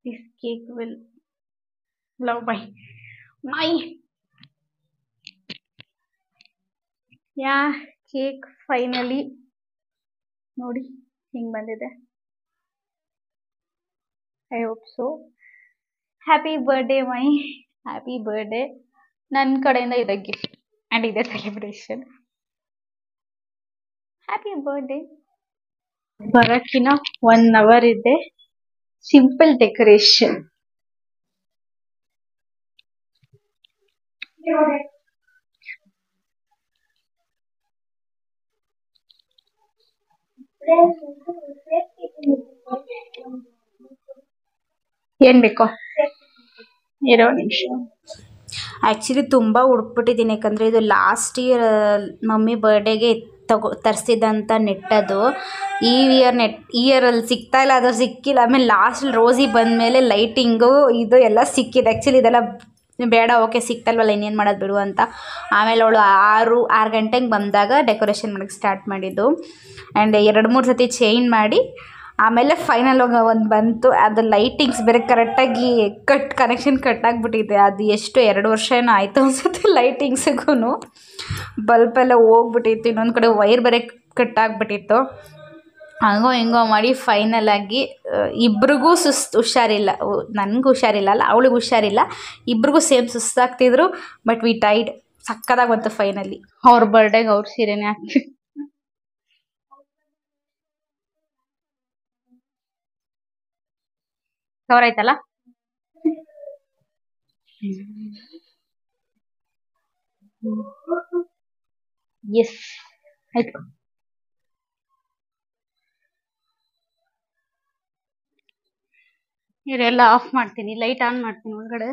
This cake will love my cake finally ನೋಡಿ ಹಿಂಗ್ ಬಂದಿದೆ. I hope so. Happy birthday happy birthday. ನನ್ನ ಕಡೆಯಿಂದ ಇದೆ ಗಿಫ್ಟ್ ಆ್ಯಂಡ್ ಇದೆ ಸೆಲೆಬ್ರೇಷನ್. Happy birthday. ಬರೋಕ್ಕಿನ್ನ 1 hour ಇದೆ. Simple decoration. ಏನ್ ಬೇಕೋ ಇರೋ ನಿಮಿಷ. ಆ್ಯಕ್ಚುಲಿ ತುಂಬ ಹುಡುಕ್ಬಿಟ್ಟಿದ್ದೀನಿ, ಯಾಕಂದರೆ ಇದು ಲಾಸ್ಟ್ ಇಯರ್ ಮಮ್ಮಿ ಬರ್ಡೇಗೆ ತರಿಸಿದಂಥ ನೆಟ್ಟದು. ಈ ಇಯರಲ್ಲಿ ಸಿಗ್ತಾ ಇಲ್ಲ, ಅದು ಸಿಕ್ಕಿಲ್ಲ. ಆಮೇಲೆ ಲಾಸ್ಟಲ್ಲಿ ರೋಸಿ ಬಂದಮೇಲೆ ಲೈಟಿಂಗು ಇದು ಎಲ್ಲ ಸಿಕ್ಕಿದೆ. ಆ್ಯಕ್ಚುಲಿ ಇದೆಲ್ಲ ಬೇಡ, ಓಕೆ ಸಿಕ್ತಲ್ವಲ್ಲ ಇನ್ನೇನು ಮಾಡೋದು ಬಿಡು ಅಂತ. ಆಮೇಲೆ ಅವಳು 6 ಗಂಟೆಗೆ ಬಂದಾಗ ಡೆಕೋರೇಷನ್ ಮಾಡೋಕ್ಕೆ ಸ್ಟಾರ್ಟ್ ಮಾಡಿದ್ದು. ಆ್ಯಂಡ್ 2-3 ಸತಿ ಚೇಂಜ್ ಮಾಡಿ ಆಮೇಲೆ ಫೈನಲ್ ಒಂದು ಬಂತು. ಅದು ಲೈಟಿಂಗ್ಸ್ ಬೇರೆ ಕರೆಕ್ಟಾಗಿ ಕನೆಕ್ಷನ್ ಕಟ್ ಆಗಿಬಿಟ್ಟಿದೆ. ಅದು ಎಷ್ಟು 2 ವರ್ಷ ಏನೋ ಆಯಿತು ಅನ್ಸುತ್ತೆ. ಲೈಟಿಂಗ್ಸಿಗೂ ಬಲ್ಬೆಲ್ಲ ಹೋಗ್ಬಿಟ್ಟಿತ್ತು. ಇನ್ನೊಂದು ಕಡೆ ವೈರ್ ಬೇರೆ ಕಟ್ ಆಗಿಬಿಟ್ಟಿತ್ತು. ಹಂಗೋ ಹಿಂಗೋ ಮಾಡಿ ಫೈನಲ್ ಆಗಿ ಇಬ್ರಿಗೂ ಹುಷಾರಿಲ್ಲ. ನನಗೂ ಹುಷಾರಿಲ್ಲ ಅಲ್ಲ, ಅವಳಿಗೆ ಹುಷಾರಿಲ್ಲ, ಇಬ್ರಿಗೂ ಸೇಮ್ ಸುಸ್ತಾಗ್ತಿದ್ರು. ಬಟ್ ವಿ ಟೈಡ್. ಸಕ್ಕದಾಗಿ ಬಂತು ಫೈನಲಿ. ಅವ್ರ ಬರ್ಡೇಗೆ ಅವ್ರ ಸೀರೆನೇ ಹಾಕ್ತೀವಿ. ಕವರ್ ಆಯ್ತಲ್ಲ. ಎಸ್ ಆಯ್ತು. ಇವರೆಲ್ಲ ಆಫ್ ಮಾಡ್ತೀನಿ, ಲೈಟ್ ಆನ್ ಮಾಡ್ತೀನಿ ಒಳಗಡೆ.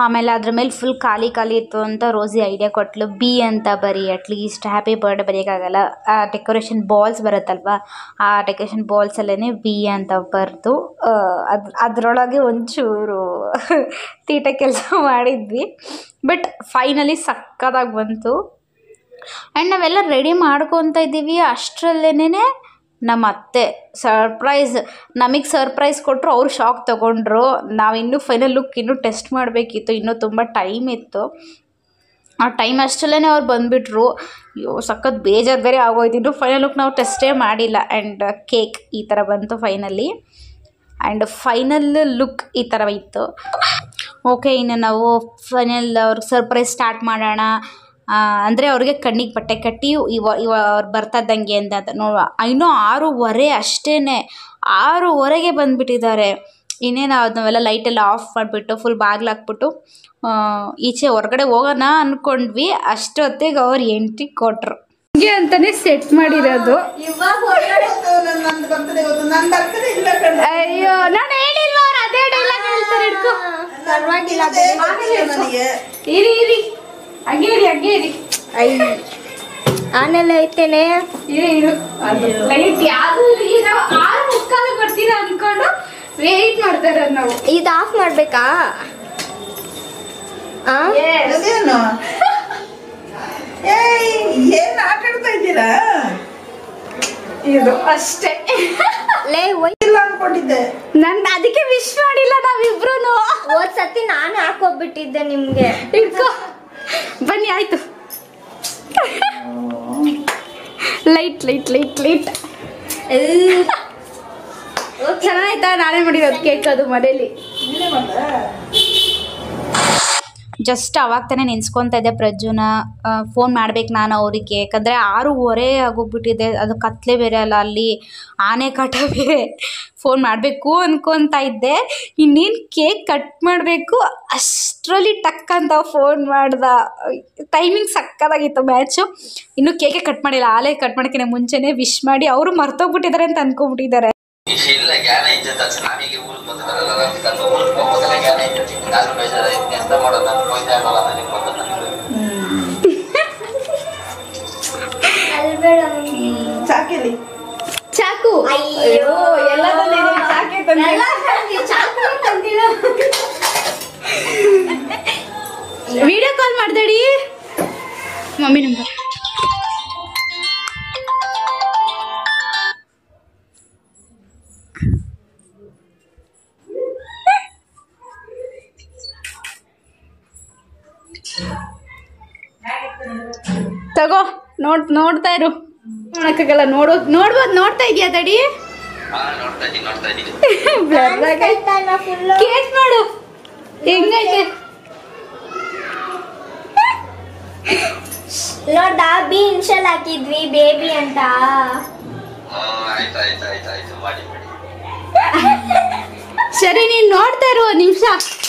ಆಮೇಲೆ ಅದ್ರ ಮೇಲೆ ಫುಲ್ ಖಾಲಿ ಇತ್ತು ಅಂತ ರೋಸಿ ಐಡಿಯಾ ಕೊಟ್ಲು. ಬಿ ಅಂತ ಬರೀ, ಅಟ್ಲೀಸ್ಟ್ ಹ್ಯಾಪಿ ಬರ್ಡೇ ಬರೆಯೋಕ್ಕಾಗಲ್ಲ. ಆ ಡೆಕೋರೇಷನ್ ಬಾಲ್ಸ್ ಬರುತ್ತಲ್ವ, ಆ ಡೆಕೋರೇಷನ್ ಬಾಲ್ಸಲ್ಲೇ ಬಿ ಅಂತ ಬರೆದು ಅದರೊಳಗೆ ಒಂಚೂರು ತೀಟ ಕೆಲಸ ಮಾಡಿದ್ವಿ. ಬಟ್ ಫೈನಲಿ ಸಕ್ಕದಾಗಿ ಬಂತು. ಆ್ಯಂಡ್ ನಾವೆಲ್ಲ ರೆಡಿ ಮಾಡ್ಕೊತ ಇದ್ದೀವಿ. ಅಷ್ಟರಲ್ಲೇನೆ ನಮ್ಮ ಅತ್ತೆ ನಮಗೆ ಸರ್ಪ್ರೈಸ್ ಕೊಟ್ಟರು. ಅವ್ರು ಶಾಕ್ ತೊಗೊಂಡ್ರು. ನಾವಿನ್ನೂ ಫೈನಲ್ ಲುಕ್ ಇನ್ನೂ ಟೆಸ್ಟ್ ಮಾಡಬೇಕಿತ್ತು, ಇನ್ನೂ ತುಂಬ ಟೈಮ್ ಇತ್ತು. ಆ ಟೈಮ್ ಅಷ್ಟರಲ್ಲೇ ಅವ್ರು ಬಂದುಬಿಟ್ರು. ಅಯ್ಯೋ ಸಖತ್ ಬೇಜಾರು ಬೇರೆ ಆಗೋಯ್ತು. ಇನ್ನೂ ಫೈನಲ್ ಲುಕ್ ನಾವು ಟೆಸ್ಟೇ ಮಾಡಿಲ್ಲ. ಆ್ಯಂಡ್ ಕೇಕ್ ಈ ಥರ ಬಂತು ಫೈನಲಿ. ಆ್ಯಂಡ್ ಫೈನಲ್ ಲುಕ್ ಈ ಥರ ಇತ್ತು. ಓಕೆ, ಇನ್ನು ನಾವು ಫೈನಲ್ ಅವ್ರಿಗೆ ಸರ್ಪ್ರೈಸ್ ಸ್ಟಾರ್ಟ್ ಮಾಡೋಣ. ಅಂದರೆ ಅವ್ರಿಗೆ ಕಣ್ಣಿಗೆ ಬಟ್ಟೆ ಕಟ್ಟಿ ಅವ್ರು ಬರ್ತಾ ಇದ್ದಂಗೆ ಅಂತ ನೋಡುವ. ಇನ್ನೂ 6:15 ಅಷ್ಟೇ, 6:15ಗೆ ಬಂದುಬಿಟ್ಟಿದ್ದಾರೆ. ಇನ್ನೇನು ನಾವೆಲ್ಲ ಲೈಟೆಲ್ಲ ಆಫ್ ಮಾಡಿಬಿಟ್ಟು ಫುಲ್ ಬಾಗಿಲು ಹಾಕ್ಬಿಟ್ಟು ಈಚೆ ಹೊರಗಡೆ ಹೋಗೋಣ ಅಂದ್ಕೊಂಡ್ವಿ. ಅಷ್ಟೊತ್ತಿಗೆ ಅವ್ರು ಎಂಟ್ರಿ ಕೊಟ್ಟರು. ಹೀಗೆ ಅಂತಲೇ ಸೆಟ್ ಮಾಡಿರೋದು. ಅಯ್ಯೋ, ನಾನು ಹೇಳಿಲ್ವ ಅವ್ರು ಅದೇ ಡೈಲಾಗ್ ಹೇಳ್ತಾರೆ. ಹಿಡ್ಕೊ, ಪರವಾಗಿಲ್ಲ, ಇರಿ ಹಂಗೇರಿ. ಆನೆಲ್ಲ ಐತೇನೆ. ಲೈಟ್ ಯಾವ್ದು 6:45 ಬರ್ತೀರಾ ಅನ್ಕೊಂಡು ವೇಟ್ ಮಾಡ್ತಾರೆ ನಾವು. ಇದು ಆಫ್ ಮಾಡ್ಬೇಕಾ? ಏನ್ ಆಟ ಆಡ್ತಾ ಇದ್ದೀರಾ? ಇದು ಅಷ್ಟೇ. ಲೇ ಇಲ್ಲ ಅನ್ಕೊಂಡಿದ್ದೆ. ನನ್ ಅದಕ್ಕೆ ವಿಶ್ ಮಾಡಿಲ್ಲ ನಾವಿಬ್ರು. ಹೋದ್ ಸತಿ ನಾನು ಹಾಕೋಗ್ಬಿಟ್ಟಿದ್ದೆ ನಿಮ್ಗೆ. ಇಟ್ಕೋ ಬನ್ನಿ ಆಯ್ತು. ಲೈಟ್ ಲೈಟ್ ಲೈಟ್ ಲೈಟ್ ಚೆನ್ನಾಯ್ತಾ? ನಾನೇ ಮಾಡಿರೋದು ಕೇಕ್ ಅದು ಮನೇಲಿ. ಜಸ್ಟ್ ಅವಾಗ ತಾನೇ ನೆನ್ಸ್ಕೊತಾ ಇದ್ದೆ ಪ್ರಜ್ಜುನ. ಫೋನ್ ಮಾಡ್ಬೇಕು ನಾನು ಅವರಿಗೆ, ಯಾಕಂದರೆ 6:15 ಆಗೋಗ್ಬಿಟ್ಟಿದೆ. ಅದು ಕತ್ಲೆ ಬೇರೆ ಅಲ್ಲ, ಅಲ್ಲಿ ಆನೆ ಕಾಟ ಬೇರೆ. ಫೋನ್ ಮಾಡಬೇಕು ಅನ್ಕೊತಾ ಇದ್ದೆ. ಇನ್ನೇನು ಕೇಕ್ ಕಟ್ ಮಾಡಬೇಕು ಅಷ್ಟರಲ್ಲಿ ಟಕ್ ಅಂತ ಫೋನ್ ಮಾಡ್ದ. ಟೈಮಿಂಗ್ ಸಕ್ಕತ್ತಾಗಿತ್ತು ಮ್ಯಾಚು. ಇನ್ನೂ ಕೇಕೆ ಕಟ್ ಮಾಡಿಲ್ಲ. ಆಲೇ ಕಟ್ ಮಾಡೋಕ್ಕಿಂತ ಮುಂಚೆನೇ ವಿಶ್ ಮಾಡಿ ಅವರು ಮರ್ತೋಗ್ಬಿಟ್ಟಿದ್ದಾರೆ ಅಂತ ಅಂದ್ಕೊಂಡ್ಬಿಟ್ಟಿದ್ದಾರೆ. ಇಲ್ಲ ಜ್ಞಾನ ಇದ್ದ ನಾವೀಗ ಊರಿಗೆ ಬಂದಿದ್ದಾರಲ್ಲ, ಊರಿಗೆ ಹೋಗೋದಲ್ಲ ಜ್ಞಾನ ಇದ್ದ ನಾನು ಬೇಜಾರ ಎಂತ ಮಾಡೋದು, ನಾನು ಕೊಯ್ತಾ ಇರಲ್ಲ ನನಗೆ ಬಂದ ಚಾಕಿಲಿ ಚಾಕು. ಅಯ್ಯೋ ಎಲ್ಲದಲ್ಲಿ ಚಾಕೆ ತಂದಿಲ್ಲ. ವಿಡಿಯೋ ಕಾಲ್ ಮಾಡ್ದಡಿ ಮಮ್ಮಿ ನಂಬರ್. ತಗೋ ನೋಡ್ತಾ ಇರು. ನೋಡಕ್ಕಾಗಲ್ಲ. ನೋಡ್ಬೋದು. ನೋಡ್ತಾ ಇದೀಯಾ ತಡಿ. ಕೇಕ್ ನೋಡು ಹೆಂಗೈತೆ. ನೋಡ್ದ ಬಿ ಇನ್ಶಲ್ ಹಾಕಿದ್ವಿ ಬೇಬಿ ಅಂತ. ಸರಿ ನೀನ್ ನೋಡ್ತಾ ಇರು. ನಿಮಿಷ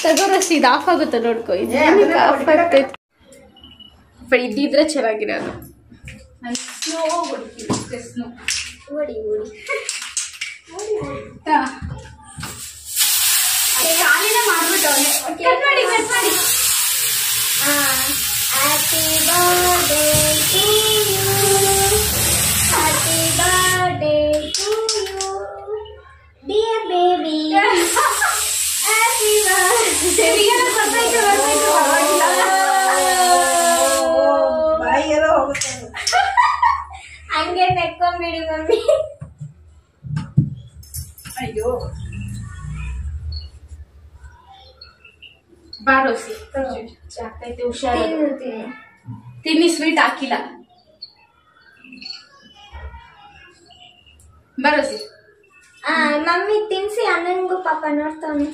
ತಗೋರಸಿ. ಇದು ಆಫ್ ಆಗುತ್ತೆ ನೋಡ್ಕೊ. ಇದು ಆಫ್ ಆಗ್ತೈತೆ. ಇದ್ದಿದ್ರೆ ಚೆನ್ನಾಗಿರೋದು. ಸ್ನೋ ಹೊಡಿತೀವಿ. ಸ್ನೋ ಓಡಿ ಓಡಿ ಕಾಲಿನ ಮಾಡ್ಬಿಟ್ಟವನೆ. ಕಟ್ ಮಾಡಿ. Happy birthday to you, happy birthday to you dear baby, happy birthday. ಬಾಯಿಗೆಲ್ಲ ಹೋಗುತ್ತೆ. ಹಂಗೆ ನೆಕ್ಕೊಂಬಿಡಿ ಮಮ್ಮಿ. ಅಯ್ಯೋ ಬಾರೋಸಿ. ಹುಷಾರು. ತಿನ್ನಿ. ಸ್ವೀಟ್ ಹಾಕಿಲ್ಲ. ಬರೋಸಿ. ಮಮ್ಮಿ ತಿನ್ಸಿ. ಅಣ್ಣನ್ಗೂ ಪಾಪ ನೋಡ್ತಾನೆ.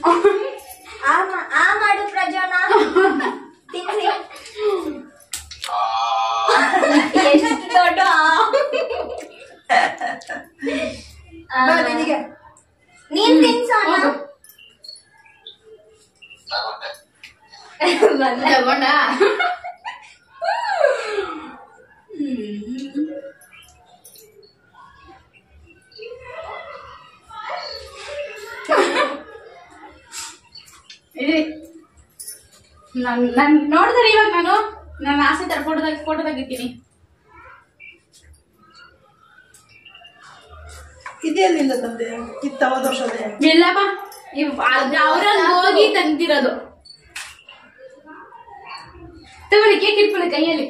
ಆ ಮಾಡು ಪ್ರಜೋನ. ತಿನ್ಸಿ. ಎಷ್ಟು ದೊಡ್ಡ ನೀನ್ ತಿನ್ಸೋಣ. ತಗೊಂಡ. ನನ್ ನೋಡಿದ್ರೆ ಇವಾಗ ನಾನು ಆಸೆ ತರ ಫೋಟೋ ತೆಗಿತೀನಿ. ಇದೆಯಲ್ಲಿಂದ ತಂದೆ ಕಿತ್ತ ಹೋದ ವರ್ಷದೇ. ಇಲ್ಲಪ್ಪ, ಅವ್ರಲ್ಲಿ ಹೋಗಿ ತಂದಿರೋದು. ತಗೊಳ್ಳಿ ಕೇಕ್ ಇಟ್ಕೊಳ್ಳಿ ಕೈಯಲ್ಲಿ.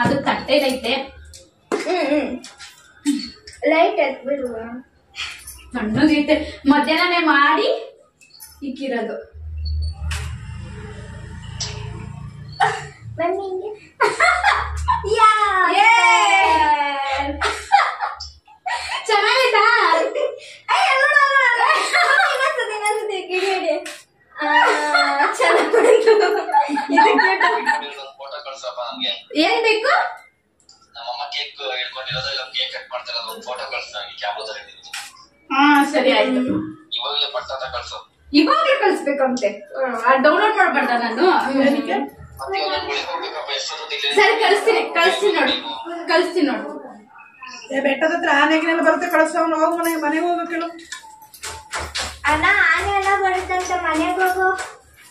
ಅದು ತಟ್ಟೆದೈತೆ. ಲೈಟ್ ಎತ್ಬಿಡುವ. ಸಣ್ಣದೈತೆ. ಮಧ್ಯಾಹ್ನನೇ ಮಾಡಿ ಇಕ್ಕಿರೋದು. ಬನ್ನಿ. ಚೆನ್ನಾಗೈತಾ? ಏನ್ ಬೇಕು? ನಮ್ಮಮ್ಮ ಕೇಕ್ ಹಿಡ್ಕೊಂಡಿರೋದ್ರಲ್ಲಿ ಕೇಕ್ ಕಟ್ ಮಾಡ್ತಾರೆ, ಅದೊಂದು ಫೋಟೋ ಕಳ್ಸ್ದಂಗೆ ಕ್ಯಾಮ್ರಾದಲ್ಲಿ. ಹಾ ಸರಿ ಆಯ್ತು. ಇವಾಗಲೇ ಪಟ್ಟ ಕಳ್ಸೋ. ಇವಾಗಲೇ ಕಳ್ಸ್ಬೇಕಂತೆ. ಡೌನ್ಲೋಡ್ ಮಾಡ್ಬಾರ್ದ ನಾನು? ಸರಿ ಕಳಿಸ್ತೀನಿ ನೋಡು. ಬೆಟ್ಟದ ಹತ್ರ ಆನೆಗೆಲ್ಲ ಬರುತ್ತೆ. ಕಳಿಸೋನು ಹೋಗ್ ಮನೆಗೆ ಹೋಗ್ಬೇಕೇಳು. ಅಣ್ಣ ಆನೆ ಎಲ್ಲ ಬರುತ್ತಂತ ಮನೆಗೆ ಹೋಗು.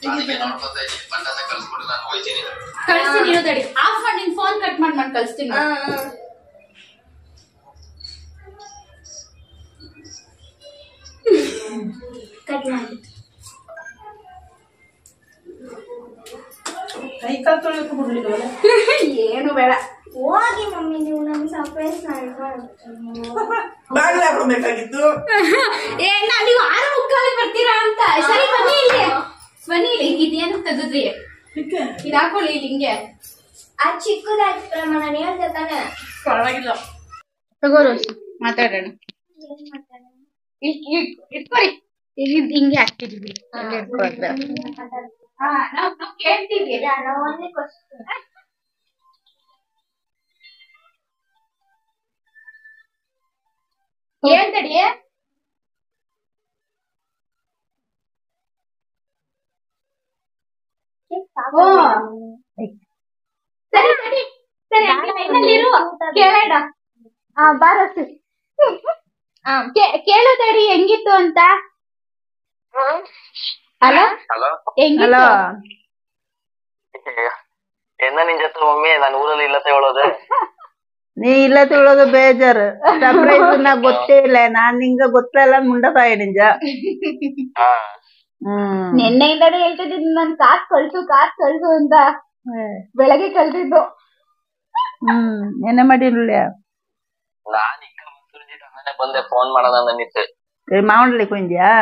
ನೋಡ್ಕೊತಾ ಇದ್ದೀನಿ. ಪಟ್ಟ ಕಳ್ಸ್ಬಿಟ್ಟು ನಾನು ಹೋಯ್ತೀನಿ. ಕಳಿಸ್ತೀನಿ ಇರೋದಡಿ ಆಫ್ ಮಾಡಿ ನಿನ್ ಫೋನ್ ಕಟ್ ಮಾಡಿ ಕಳಿಸ್ತೀನಿ. ಕಟ್ ಮಾಡಿ ಕೈ ಕಾಲು ತೊಳೆಯೋಕೆ ಬಿಡ್ಲಿಲ್ಲ. ಏನು ಬೇಡ ಹೋಗಿ ಮಮ್ಮಿ, ನೀವು ನಮ್ಗೆ ಸರ್ಪ್ರೈಸ್ ಬಾಗಿಲು ಹಾಕೊಬೇಕಾಗಿತ್ತು. ನೀವು 6:45 ಬರ್ತೀರಾ ಅಂತ. ಸರಿ ಬನ್ನಿ ಇಲ್ಲಿ, ಬನ್ನಿ ಇಲ್ಲಿ. ಇದೇನು ತೆಗೆದ್ರಿ? ಇದು ಹಾಕೊಳ್ಳಿ ಇಲ್ಲಿ ಹಿಂಗೆ. ಅದು ಚಿಕ್ಕದಾಗ್ತಮ್ಮ, ನಾನು ಹೇಳ್ದೆ ತಾನೆ. ಪರವಾಗಿಲ್ಲ ತಗೋರು ಮಾತಾಡೋಣ. ಇಟ್ಕೊರಿ ಈಗ ಹಿಂಗೆ ಹಾಕ್ತಿದ್ವಿ. ನಾವು ಕೇಳ್ತೀವಿ. ಒಂದೇ ಕ್ವಶನ್ ಏನ್ ತಡಿ? ಸರಿ ತಡಿ, ಸರಿ ಲೈನಲ್ಲಿರು, ಕೇಳೋಣ. ಬಾರಸಿ ಕೇಳೋದಡಿ ಹೆಂಗಿತ್ತು ಅಂತ. ಹಲೋ, ಹಲೋ ಹೆಂಗಿತ್ತು? ಎಂದ ನಿನ್ ಜೊತೆ ಮಮ್ಮಿ ನಾನು ಊರಲ್ಲಿ ಇಲ್ಲತ್ತೆ ಹೇಳೋದೆ. ನೀ ಇಲ್ಲ ತಿಳೋದು ಬೇಜಾರು. ಸರ್ಪ್ರೈಸ್ ನಾ ಗೊತ್ತೇ ಇಲ್ಲ. ನಾನ್ ನಿಂಗ ಗೊತ್ತಲ್ಲ ಮುಂಡತಾಯ ನಿಂಜ. ನಿನ್ನೆಯಿಂದಾನೇ ಹೇಳ್ತಿದ್ದೀನಿ ನನ್ ಕಾಸ್ ಕಳ್ಸು ಅಂತ. ಬೆಳಗ್ಗೆ ಕಳ್ಸಿದ್ದು. ಏನೇ ಮಾಡಿರ್ಲಿ ನಾನ್ ಈಗ ಮನೆ ಬಂದೆ ಫೋನ್ ಮಾಡೋಣ ಅಂದಿತ್ತು. ಮಾವನಳ್ಳಿ ಕುಂದ್ಯಾ?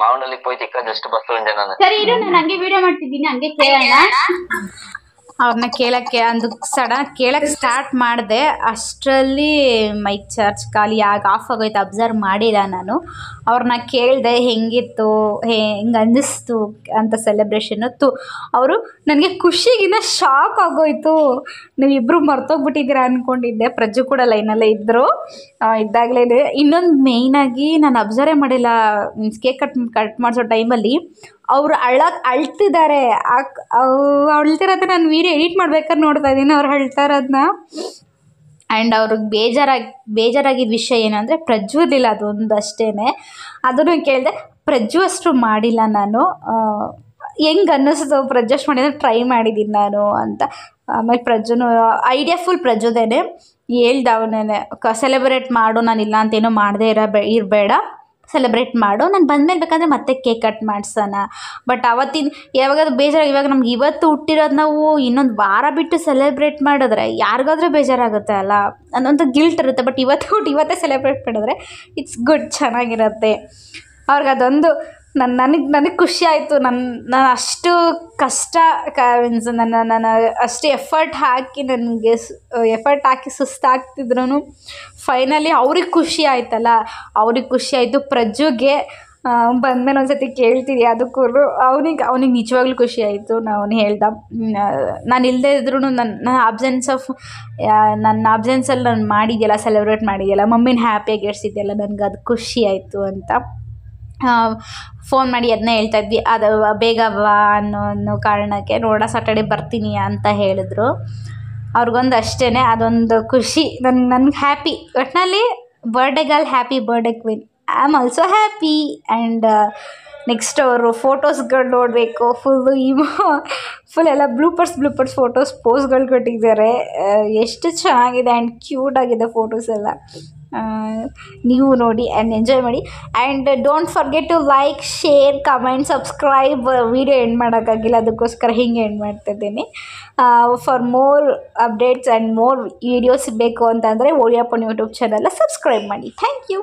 ಮಾವನಳ್ಳಿ போய் ಇಕ್ಕ ಜಸ್ಟ್ ಬಸ್ ಬಂದೆ ನಾನು. ಸರಿ ಇರು, ನಾನು ಹಂಗೆ ವಿಡಿಯೋ ಮಾಡ್ತಿದ್ದೀನಿ, ಹಂಗೆ ಕೇಳೋಣ. ಅವ್ರನ್ನ ಕೇಳಕ್ಕೆ ಅಂದು ಸಡನ್ ಕೇಳಕ್ಕೆ ಸ್ಟಾರ್ಟ್ ಮಾಡಿದೆ. ಅಷ್ಟರಲ್ಲಿ ಮೈಕ್ ಚಾರ್ಜ್ ಖಾಲಿ ಆಫ್ ಆಗೋಯ್ತು. ಅಬ್ಸರ್ವ್ ಮಾಡಿಲ್ಲ ನಾನು. ಅವ್ರನ್ನ ಕೇಳಿದೆ ಹೆಂಗಿತ್ತು, ಹೆಂಗೆ ಅನ್ನಿಸ್ತು ಅಂತ ಸೆಲೆಬ್ರೇಷನ್ನು. ಅವರು ನನಗೆ ಖುಷಿಗಿನ್ನ ಶಾಕ್ ಆಗೋಯ್ತು. ನೀವಿಬ್ಬರು ಮರ್ತೋಗ್ಬಿಟ್ಟಿದ್ದೀರಾ ಅಂದ್ಕೊಂಡಿದ್ದೆ. ಪ್ರಜ್ಜು ಕೂಡ ಲೈನಲ್ಲೇ ಇದ್ದರು. ಇದ್ದಾಗಲೇ ಇನ್ನೊಂದು ಮೇಯ್ನಾಗಿ ನಾನು ಅಬ್ಸರ್ವೇ ಮಾಡಿಲ್ಲ, ಮೀನ್ಸ್ ಕೇಕ್ ಕಟ್ ಮಾಡಿಸೋ ಟೈಮಲ್ಲಿ ಅವರು ಅಳ್ತಿದ್ದಾರೆ. ಅಳ್ತಿರೋದು ನಾನು ವೀಡಿಯೋ ಎಡಿಟ್ ಮಾಡ್ಬೇಕಾದ್ರೆ ನೋಡ್ತಾ ಇದ್ದೀನಿ ಅವ್ರು ಅಳ್ತಾ ಇರೋದನ್ನ. ಆ್ಯಂಡ್ ಅವ್ರಿಗೆ ಬೇಜಾರಾಗಿದ್ದ ವಿಷಯ ಏನಂದರೆ ಪ್ರಜ್ಜು ಇರಲಿಲ್ಲ, ಅದೊಂದು ಅಷ್ಟೇ. ಅದನ್ನು ಕೇಳಿದೆ. ಪ್ರಜ್ಜು ಅಷ್ಟು ಮಾಡಿಲ್ಲ ನಾನು. ಹೆಂಗೆ ಅನ್ನಿಸ್ತು ಪ್ರಜ್ಜು ಅಷ್ಟು ಮಾಡಿದ್ರೆ ಟ್ರೈ ಮಾಡಿದ್ದೀನಿ ನಾನು ಅಂತ. ಆಮೇಲೆ ಪ್ರಜ್ಜುನು ಐಡಿಯಾ ಫುಲ್ ಪ್ರಜ್ಜುದೇನೆ ಹೇಳ್ದೆ. ಅವನೇನೆ ಸೆಲೆಬ್ರೇಟ್ ಮಾಡು, ನಾನು ಇಲ್ಲ ಅಂತೇನೋ ಮಾಡದೇ ಇರಬೇಡ, ಸೆಲೆಬ್ರೇಟ್ ಮಾಡು, ನಾನು ಬಂದಮೇಲೆ ಬೇಕಂದರೆ ಮತ್ತೆ ಕೇಕ್ ಕಟ್ ಮಾಡಿಸೋಣ. ಬಟ್ ಅವತ್ತಿನ ಯಾವಾಗಾದ್ರೂ ಬೇಜಾರಾಗಿ, ಇವಾಗ ನಮ್ಗೆ ಇವತ್ತು ಹುಟ್ಟಿರೋದು ನಾವು ಇನ್ನೊಂದು ವಾರ ಬಿಟ್ಟು ಸೆಲೆಬ್ರೇಟ್ ಮಾಡಿದ್ರೆ ಯಾರಿಗಾದ್ರೂ ಬೇಜಾರಾಗುತ್ತೆ ಅಲ್ಲ, ಅನ್ನೋಂಥ ಗಿಲ್ಟ್ ಇರುತ್ತೆ. ಬಟ್ ಇವತ್ತೇ ಸೆಲೆಬ್ರೇಟ್ ಮಾಡಿದ್ರೆ ಇಟ್ಸ್ ಗುಡ್, ಚೆನ್ನಾಗಿರುತ್ತೆ. ಅವ್ರಿಗೆ ಅದೊಂದು ನನಗೆ ಖುಷಿ ಆಯಿತು. ನಾನು ಅಷ್ಟು ಕಷ್ಟ ಮೀನ್ಸ್ ನಾನು ಅಷ್ಟು ಎಫರ್ಟ್ ಹಾಕಿ ಸುಸ್ತಾಗ್ತಿದ್ರು ಫೈನಲಿ ಅವ್ರಿಗೆ ಖುಷಿ ಆಯ್ತಲ್ಲ, ಅವ್ರಿಗೆ ಖುಷಿ ಆಯಿತು. ಪ್ರಜ್ಜುಗೆ ಬಂದಮೇಲೆ ಒಂದ್ಸತಿ ಕೇಳ್ತಿದ್ದೆ, ಅದಕ್ಕೂ ಅವನಿಗೆ ನಿಜವಾಗ್ಲೂ ಖುಷಿ ಆಯಿತು. ಅವನು ಹೇಳ್ದ, ನಾನು ಇಲ್ಲದೇ ಇದ್ರೂ ನನ್ನ ಆಬ್ಸೆನ್ಸಲ್ಲಿ ನಾನು ಮಾಡಿದ್ಯಲ್ಲ, ಸೆಲೆಬ್ರೇಟ್ ಮಾಡಿದ್ಯಲ್ಲ, ಮಮ್ಮಿನ ಹ್ಯಾಪಿಯಾಗಿ ಇರಿಸಿದ್ಯಲ್ಲ, ನನಗೆ ಅದು ಖುಷಿ ಆಯಿತು ಅಂತ ಫೋನ್ ಮಾಡಿ ಅದನ್ನೇ ಹೇಳ್ತಾ ಇದ್ವಿ. ಅದು ಬೇಗ ಬಾ ಅನ್ನೋ ಕಾರಣಕ್ಕೆ ನೋಡ ಸ್ಯಾಟರ್ಡೆ ಬರ್ತೀನಿ ಅಂತ ಹೇಳಿದ್ರು. ಅವ್ರಿಗೊಂದು ಅಷ್ಟೇ, ಅದೊಂದು ಖುಷಿ. ನನಗೆ ಹ್ಯಾಪಿ. ಒಟ್ಟಿನಲ್ಲಿ birthday girl, happy birthday queen. I am also happy. And next ಅವರು ಫೋಟೋಸ್ಗಳು ನೋಡಬೇಕು. ಫುಲ್ ಎಲ್ಲ ಬ್ಲೂಪರ್ಸ್ ಫೋಟೋಸ್ ಪೋಸ್ಗಳು ಕೊಟ್ಟಿದ್ದಾರೆ. ಎಷ್ಟು ಚೆನ್ನಾಗಿದೆ ಆ್ಯಂಡ್ ಕ್ಯೂಟ್ ಆಗಿದೆ ಫೋಟೋಸ್ ಎಲ್ಲ. ನೀವು ನೋಡಿ ಆ್ಯಂಡ್ ಎಂಜಾಯ್ ಮಾಡಿ. And don't forget to like, share, comment, subscribe. Video end ಮಾಡೋಕ್ಕಾಗಿಲ್ಲ, ಅದಕ್ಕೋಸ್ಕರ ಹಿಂಗೆ ಎಂಡ್ ಮಾಡ್ತಿದ್ದೀನಿ. For more updates and more videos ಬೇಕು ಅಂತಂದರೆ ಓಡಿಯಪ್ಪನ ಯೂಟ್ಯೂಬ್ ಚಾನಲ್ನ ಸಬ್ಸ್ಕ್ರೈಬ್ ಮಾಡಿ. Thank you.